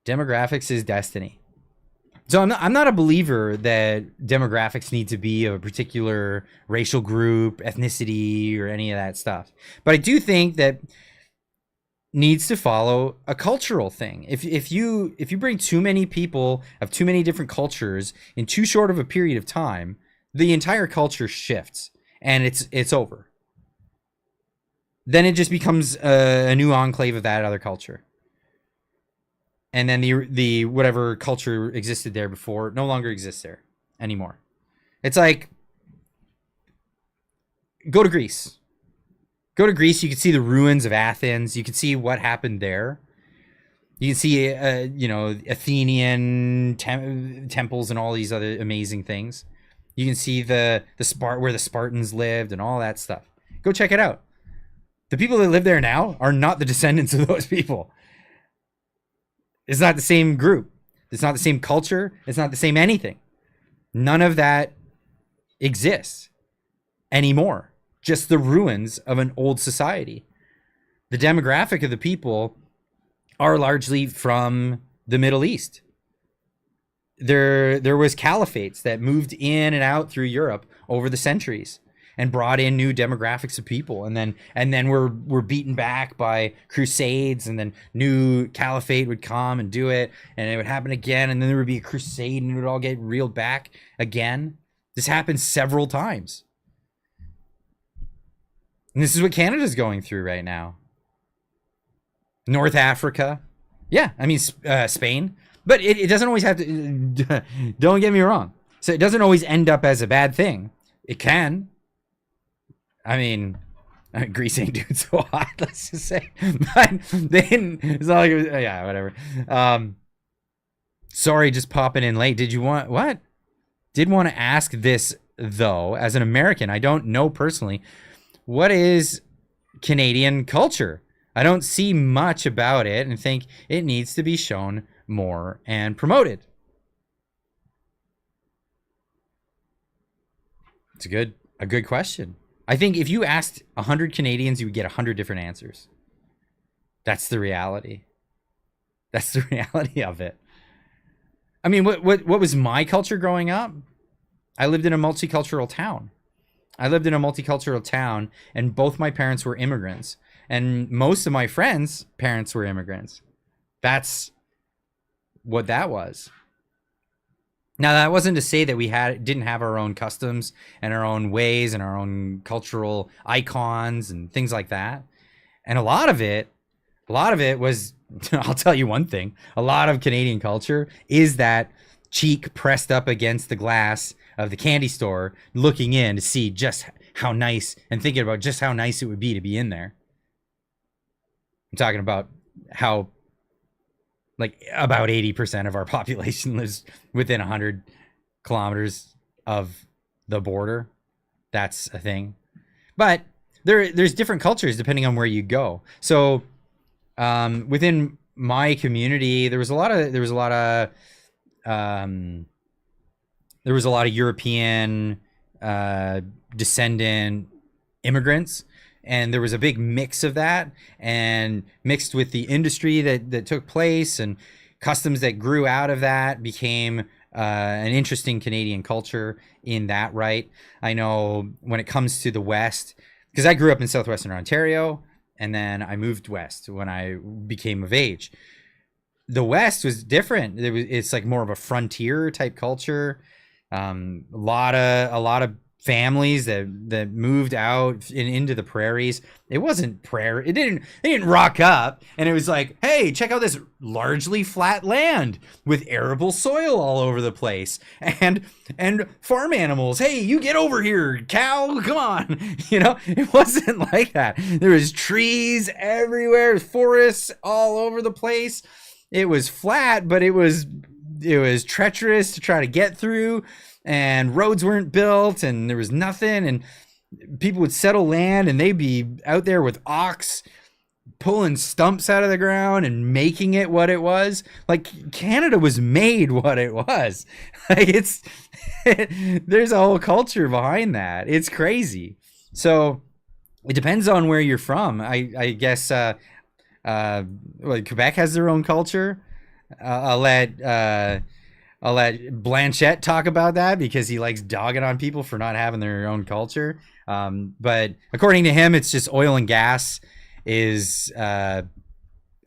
Demographics is destiny. So I'm not a believer that demographics need to be of a particular racial group, ethnicity, or any of that stuff. But I do think that needs to follow a cultural thing. If you bring too many people of too many different cultures in too short of a period of time, the entire culture shifts and it's over. Then it just becomes a new enclave of that other culture. And then the whatever culture existed there before no longer exists there anymore. It's like, go to Greece. Go to Greece, you can see the ruins of Athens. You can see what happened there. You can see, Athenian temples and all these other amazing things. You can see where the Spartans lived and all that stuff. Go check it out. The people that live there now are not the descendants of those people. It's not the same group. It's not the same culture. It's not the same anything. None of that exists anymore. Just the ruins of an old society. The demographic of the people are largely from the Middle East. There was caliphates that moved in and out through Europe over the centuries and brought in new demographics of people, and then were beaten back by crusades, and then new caliphate would come and do it, and it would happen again, and then there would be a crusade and it would all get reeled back again. This happened several times. And this is what Canada's going through right now. North Africa. Yeah, I mean, Spain. But it doesn't always have to, don't get me wrong. So it doesn't always end up as a bad thing. It can. I mean, Greece ain't doing so hot, let's just say. But then, it's not like it was, yeah, whatever. Sorry, just popping in late. Did want to ask this, though, as an American. I don't know personally. What is Canadian culture? I don't see much about it and think it needs to be shown more and promoted. It's a good question. I think if you asked 100 Canadians, you would get 100 different answers. That's the reality. That's the reality of it. I mean, what was my culture growing up? I lived in a multicultural town. And both my parents were immigrants. And most of my friends' parents were immigrants. That's what that was. Now, that wasn't to say that we didn't have our own customs and our own ways and our own cultural icons and things like that. And a lot of it was, I'll tell you one thing, a lot of Canadian culture is that cheek pressed up against the glass of the candy store, looking in to see just how nice and thinking about just how nice it would be to be in there. I'm talking about how like about 80% of our population lives within 100 kilometers of the border. That's a thing. But there's different cultures depending on where you go. So within my community, there was a lot of European descendant immigrants. And there was a big mix of that, and mixed with the industry that took place and customs that grew out of that became an interesting Canadian culture in that, right? I know when it comes to the West, because I grew up in southwestern Ontario, and then I moved west when I became of age. The West was different. It's like more of a frontier type culture. A lot of families that moved out into the prairies. It wasn't prairie. They didn't rock up and it was like, hey, check out this largely flat land with arable soil all over the place and farm animals. Hey, you get over here, cow, come on. It wasn't like that. There was trees everywhere, forests all over the place. It was flat, but it was treacherous to try to get through. And roads weren't built and there was nothing, and people would settle land and they'd be out there with ox pulling stumps out of the ground and making it what it was. Like, Canada was made what it was. Like, there's a whole culture behind that. It's crazy. So it depends on where you're from. I guess Quebec has their own culture. I'll let Blanchette talk about that because he likes dogging on people for not having their own culture. But according to him, it's just oil and gas is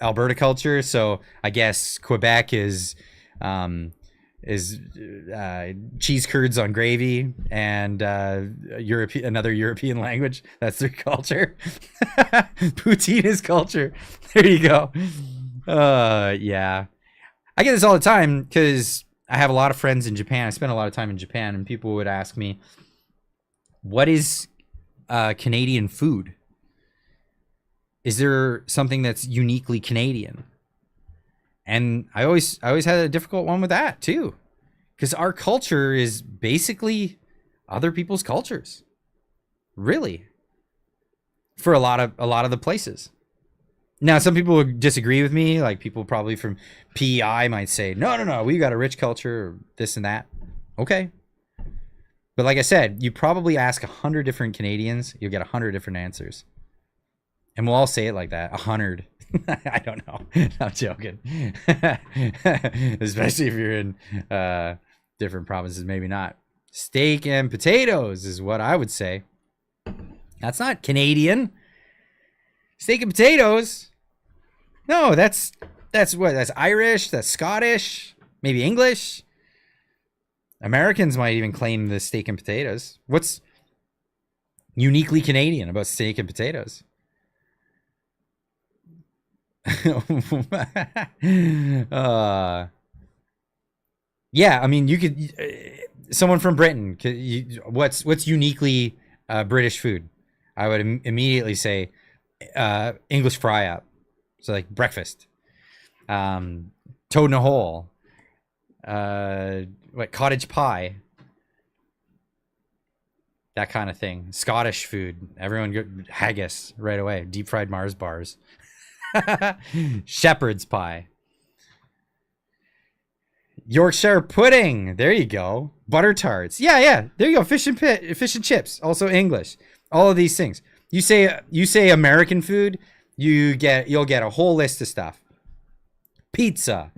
Alberta culture. So I guess Quebec is cheese curds on gravy and another European language. That's their culture. Poutine is culture. There you go. Yeah. I get this all the time because I have a lot of friends in Japan. I spend a lot of time in Japan, and people would ask me, what is Canadian food? Is there something that's uniquely Canadian? And I always had a difficult one with that too, because our culture is basically other people's cultures, really, for a lot of the places. Now, some people would disagree with me, like people probably from PEI might say, no, we got a rich culture, or this and that. Okay. But like I said, you probably ask 100 different Canadians, you'll get 100 different answers. And we'll all say it like that, 100. I don't know. I'm joking. Especially if you're in different provinces, maybe not. Steak and potatoes is what I would say. That's not Canadian. Steak and potatoes. No, that's Irish, that's Scottish, maybe English. Americans might even claim the steak and potatoes. What's uniquely Canadian about steak and potatoes? Yeah, I mean, you could someone from Britain. What's uniquely British food? I would immediately say English fry up, so like breakfast, toad in a hole, cottage pie, that kind of thing. Scottish food, everyone haggis right away, deep fried Mars bars. Shepherd's pie. Yorkshire pudding. There you go. Butter tarts. Yeah. There you go. Fish and chips. Also English. All of these things. You say American food, you'll get a whole list of stuff. Pizza.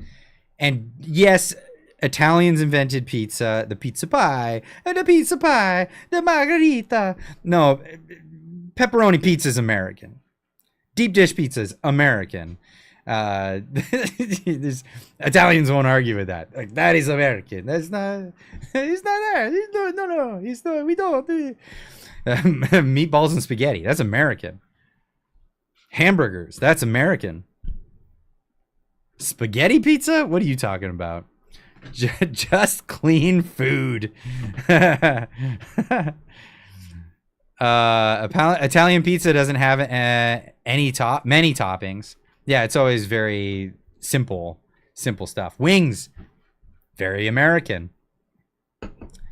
And yes, Italians invented pizza, the pizza pie, the margherita. No, pepperoni pizza is American. Deep dish pizza is American. Italians won't argue with that. Like, that is American. That's not. He's not there. No. He's not. We don't. Meatballs and spaghetti. That's American. Hamburgers. That's American. Spaghetti pizza? What are you talking about? Just clean food. Italian pizza doesn't have many toppings. Yeah, it's always very simple stuff. Wings, very American.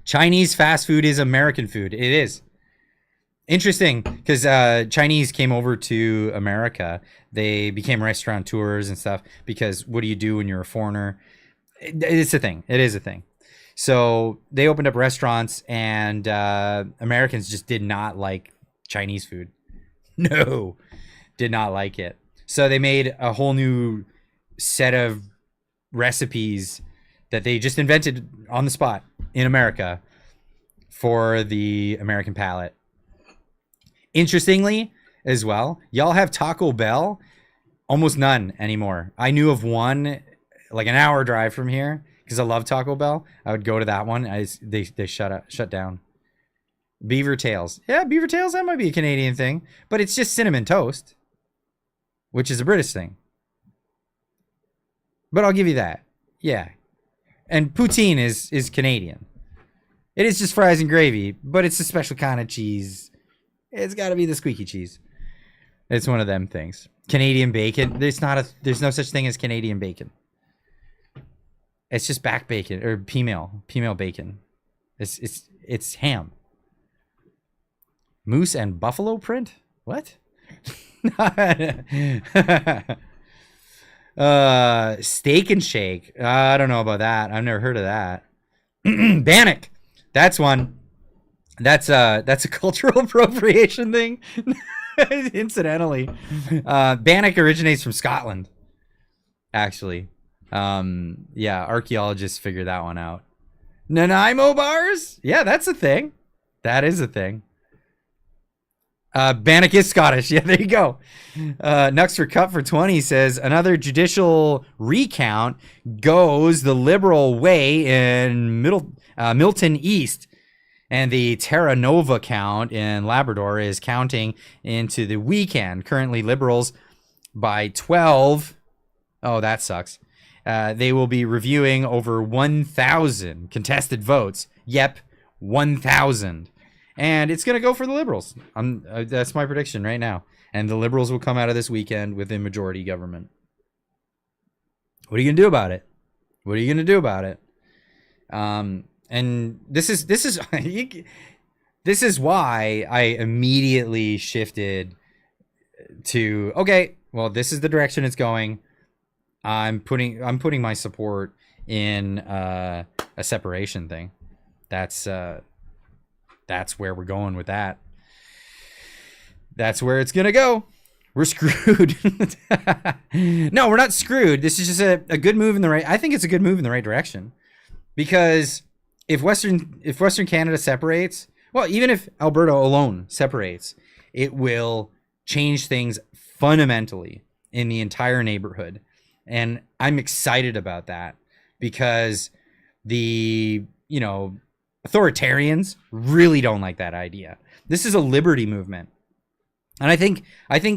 Chinese fast food is American food. It is. Interesting, because Chinese came over to America. They became restaurateurs and stuff, because what do you do when you're a foreigner? It's a thing. It is a thing. So they opened up restaurants, and Americans just did not like Chinese food. No, did not like it. So they made a whole new set of recipes that they just invented on the spot in America for the American palate. Interestingly, as well, y'all have Taco Bell. Almost none anymore. I knew of one, like an hour drive from here, because I love Taco Bell. I would go to that one. They shut down. Beaver Tails. Yeah, Beaver Tails, that might be a Canadian thing, but it's just cinnamon toast, which is a British thing. But I'll give you that. Yeah. And poutine is Canadian. It is just fries and gravy, but it's a special kind of cheese. It's got to be the squeaky cheese. It's one of them things. Canadian bacon. There's no such thing as Canadian bacon. It's just back bacon or female bacon. It's ham. Moose and buffalo print? What? Steak and shake. I don't know about that. I've never heard of that. Bannock. That's one. That's a cultural appropriation thing. Incidentally, bannock originates from Scotland. Actually, yeah, archaeologists figured that one out. Nanaimo bars? Yeah, that's a thing. That is a thing. Bannock is Scottish. Yeah, there you go. Nux for Cup for 20 says another judicial recount goes the Liberal way in Milton East. And the Terra Nova count in Labrador is counting into the weekend. Currently, Liberals by 12. Oh, that sucks. They will be reviewing over 1,000 contested votes. Yep, 1,000. And it's going to go for the Liberals. That's my prediction right now. And the Liberals will come out of this weekend with a majority government. What are you going to do about it? What are you going to do about it? And this is why I immediately shifted to, okay, well, this is the direction it's going. I'm putting my support in a separation thing. That's where we're going with that. That's where it's gonna go. We're screwed. No, we're not screwed. This is just a good move in the right. I think it's a good move in the right direction, because if Western Canada separates, well, even if Alberta alone separates, it will change things fundamentally in the entire neighborhood. And I'm excited about that, because the, authoritarians really don't like that idea. This is a liberty movement. And I think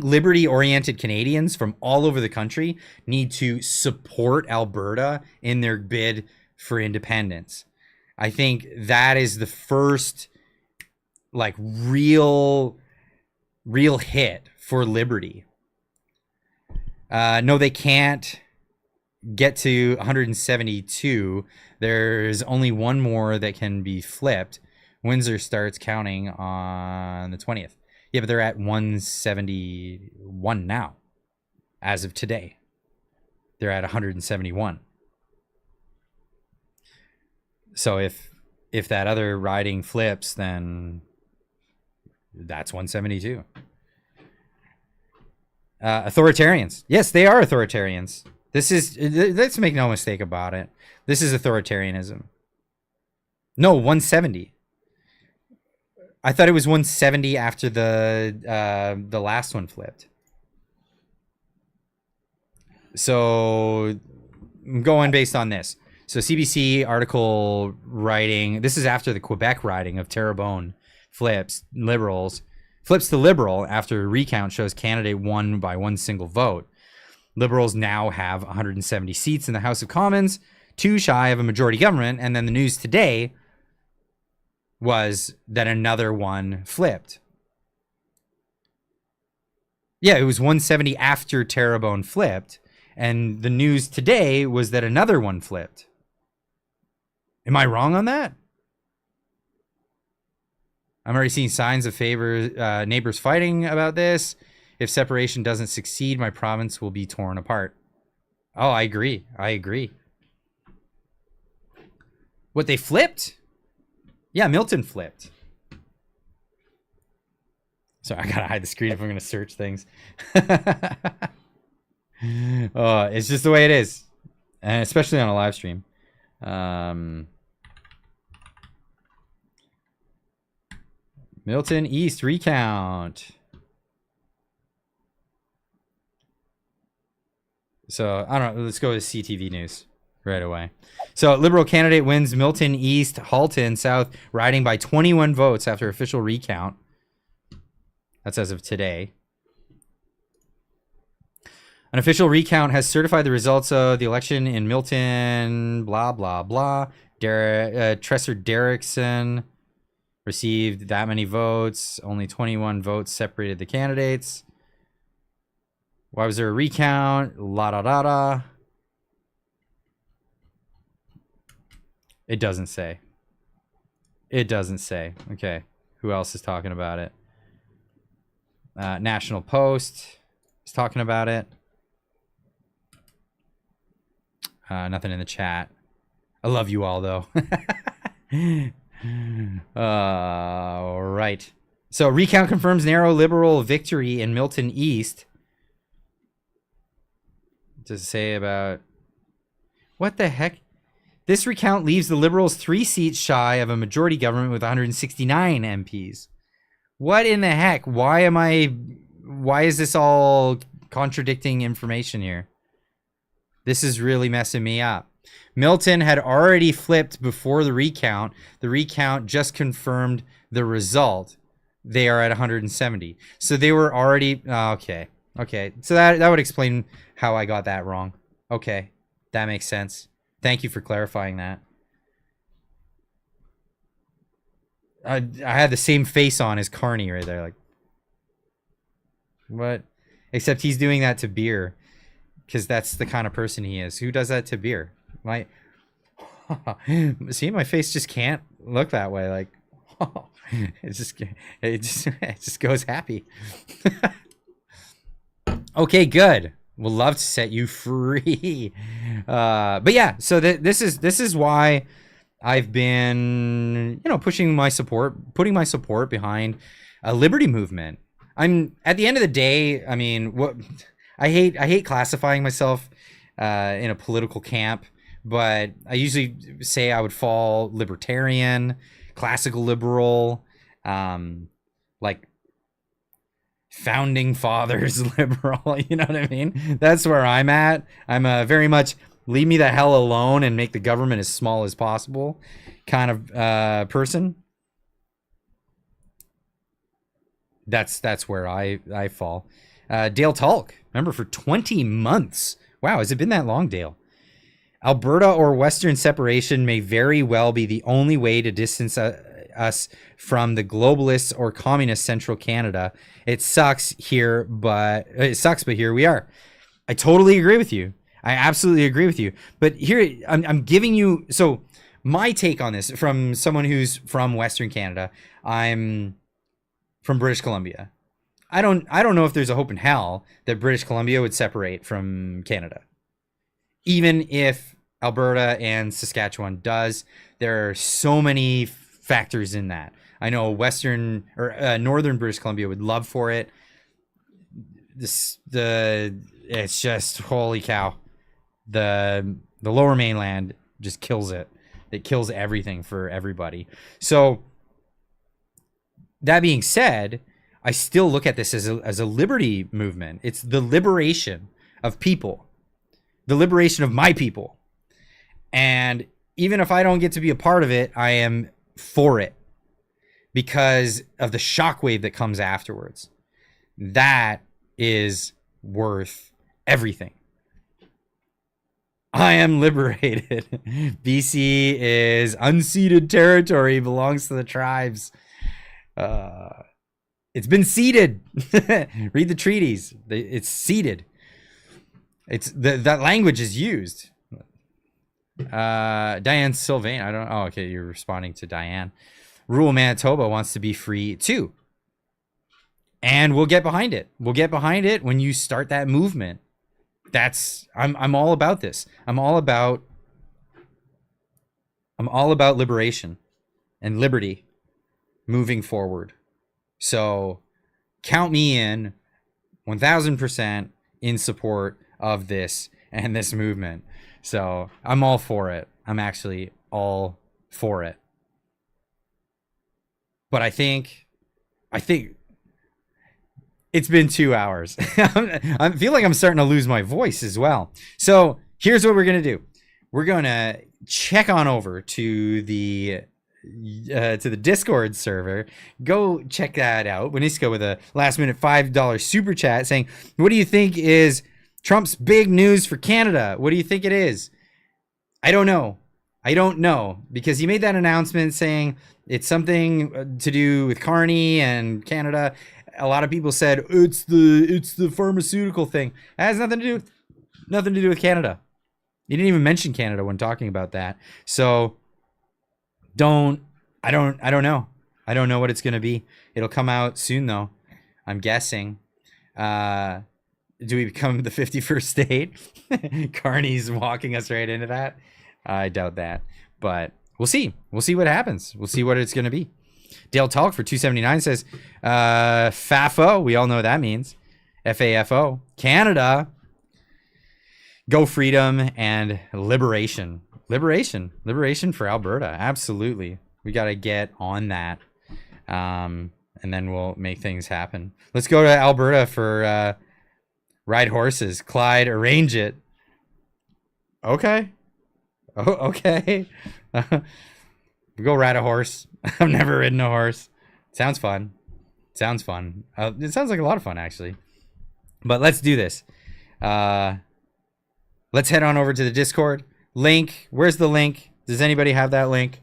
liberty-oriented Canadians from all over the country need to support Alberta in their bid for independence. I think that is the first, real hit for liberty. No, they can't get to 172. There's only one more that can be flipped. Windsor starts counting on the 20th. Yeah, but they're at 171 now. as of today. They're at 171. So if that other riding flips, then that's 172. Authoritarians. Yes, they are authoritarians. Let's make no mistake about it. This is authoritarianism. No, 170. I thought it was 170 after the last one flipped. So I'm going based on this. So CBC article writing, this is after the Quebec riding of Terrebonne flips to Liberal after recount shows candidate won by one single vote. Liberals now have 170 seats in the House of Commons, 2 shy of a majority government, and then the news today was that another one flipped. Yeah, it was 170 after Terrebonne flipped, and the news today was that another one flipped. Am I wrong on that? I'm already seeing signs of neighbors fighting about this. If separation doesn't succeed, my province will be torn apart. Oh, I agree. What, they flipped? Yeah, Milton flipped. Sorry, I gotta hide the screen if I'm gonna search things. Oh, it's just the way it is. And especially on a live stream. Milton East recount. So, I don't know. Let's go with CTV News right away. So, Liberal candidate wins Milton East, Halton South, riding by 21 votes after official recount. That's as of today. An official recount has certified the results of the election in Milton, blah, blah, blah. Tresser Derrickson received that many votes. Only 21 votes separated the candidates. Why was there a recount? La da da da. It doesn't say. Okay. Who else is talking about it? National Post is talking about it. Nothing in the chat. I love you all, though. All right. So, recount confirms narrow Liberal victory in Milton East. To say about... What the heck? This recount leaves the Liberals 3 seats shy of a majority government with 169 MPs. What in the heck? Why is this all contradicting information here? This is really messing me up. Milton had already flipped before the recount. The recount just confirmed the result. They are at 170. So they were already... okay. So that would explain how I got that wrong. Okay. That makes sense. Thank you for clarifying that. I had the same face on as Carney right there. Like, what? Except he's doing that to beer. Because that's the kind of person he is. Who does that to beer? See, my face just can't look that way. Like, it just goes happy. Okay, good. We'll love to set you free. But yeah, so this is why I've been, putting my support behind a liberty movement. I'm at the end of the day, I mean, I hate classifying myself in a political camp, but I usually say I would fall libertarian, classical liberal, like founding fathers liberal. You know what I mean? That's where I'm at. I'm a very much leave me the hell alone and make the government as small as possible kind of person. That's where I fall. Dale Tulk, remember, for 20 months. Wow, has it been that long, Dale? Alberta or Western separation may very well be the only way to distance us from the globalist or communist central Canada. It sucks, but here we are. I totally agree with you. I absolutely agree with you. But here, I'm giving you... So, my take on this from someone who's from Western Canada. I'm from British Columbia. I don't know if there's a hope in hell that British Columbia would separate from Canada. Even if Alberta and Saskatchewan does, there are so many factors in that. I know Western or Northern British Columbia would love for it. It's just holy cow. The Lower Mainland just kills it. It kills everything for everybody. So that being said, I still look at this as a liberty movement. It's the liberation of people, the liberation of my people. And even if I don't get to be a part of it, I am for it because of the shockwave that comes afterwards. That is worth everything. I am liberated. BC is unceded territory, belongs to the tribes. It's been ceded. Read the treaties. It's ceded. It's that language is used. Diane Sylvain. I don't. Oh, okay. You're responding to Diane. Rural Manitoba wants to be free too, and we'll get behind it. We'll get behind it when you start that movement. I'm all about this. I'm all about liberation and liberty moving forward. So count me in 1000% in support of this and this movement. So I'm all for it. I'm actually all for it. But I think it's been 2 hours. I feel like I'm starting to lose my voice as well. So here's what we're going to do. We're going to check on over to the Discord server. Go check that out. Winisko with a last minute $5 super chat saying, what do you think is Trump's big news for Canada? What do you think it is? I don't know. Because he made that announcement saying it's something to do with Carney and Canada. A lot of people said it's the pharmaceutical thing. It has nothing to do with Canada. He didn't even mention Canada when talking about that. So I don't know. I don't know what it's going to be. It'll come out soon though. I'm guessing. Do we become the 51st state? Carney's walking us right into that. I doubt that, but we'll see. We'll see what happens. We'll see what it's going to be. Dale Talk for 279 says, FAFO, we all know what that means. FAFO, Canada, go freedom and liberation. Liberation for Alberta. Absolutely. We got to get on that. And then we'll make things happen. Let's go to Alberta for ride horses. Clyde, arrange it. Okay. Oh, okay. We go ride a horse. I've never ridden a horse. Sounds fun. It sounds like a lot of fun, actually. But let's do this. Let's head on over to the Discord. Link. Where's the link? Does anybody have that link?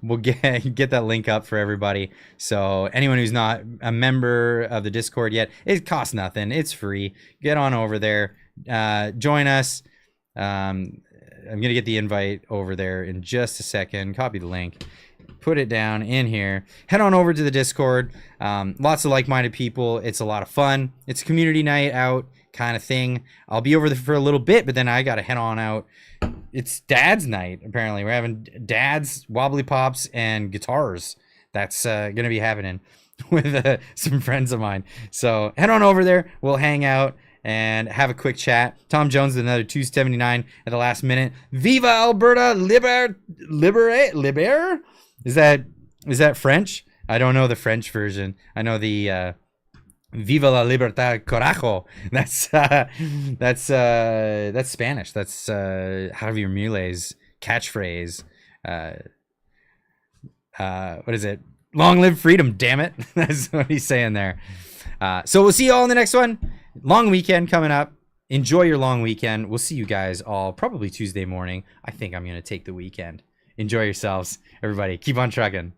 We'll get that link up for everybody. So anyone who's not a member of the Discord yet, it costs nothing. It's free. Get on over there. Join us. I'm going to get the invite over there in just a second. Copy the link. Put it down in here. Head on over to the Discord. Lots of like-minded people. It's a lot of fun. It's a community night out kind of thing. I'll be over there for a little bit, but then I got to head on out. It's Dad's night, apparently. We're having Dad's, wobbly pops, and guitars. That's going to be happening with some friends of mine. So head on over there. We'll hang out and have a quick chat. Tom Jones with another 279 at the last minute. Viva Alberta, liber. Is that French? I don't know the French version. I know the Viva la libertad, carajo. That's Spanish. That's Javier Milei's catchphrase. What is it? Long live freedom, damn it. That's what he's saying there. So we'll see you all in the next one. Long weekend coming up. Enjoy your long weekend. We'll see you guys all probably Tuesday morning. I think I'm going to take the weekend. Enjoy yourselves, everybody. Keep on trucking.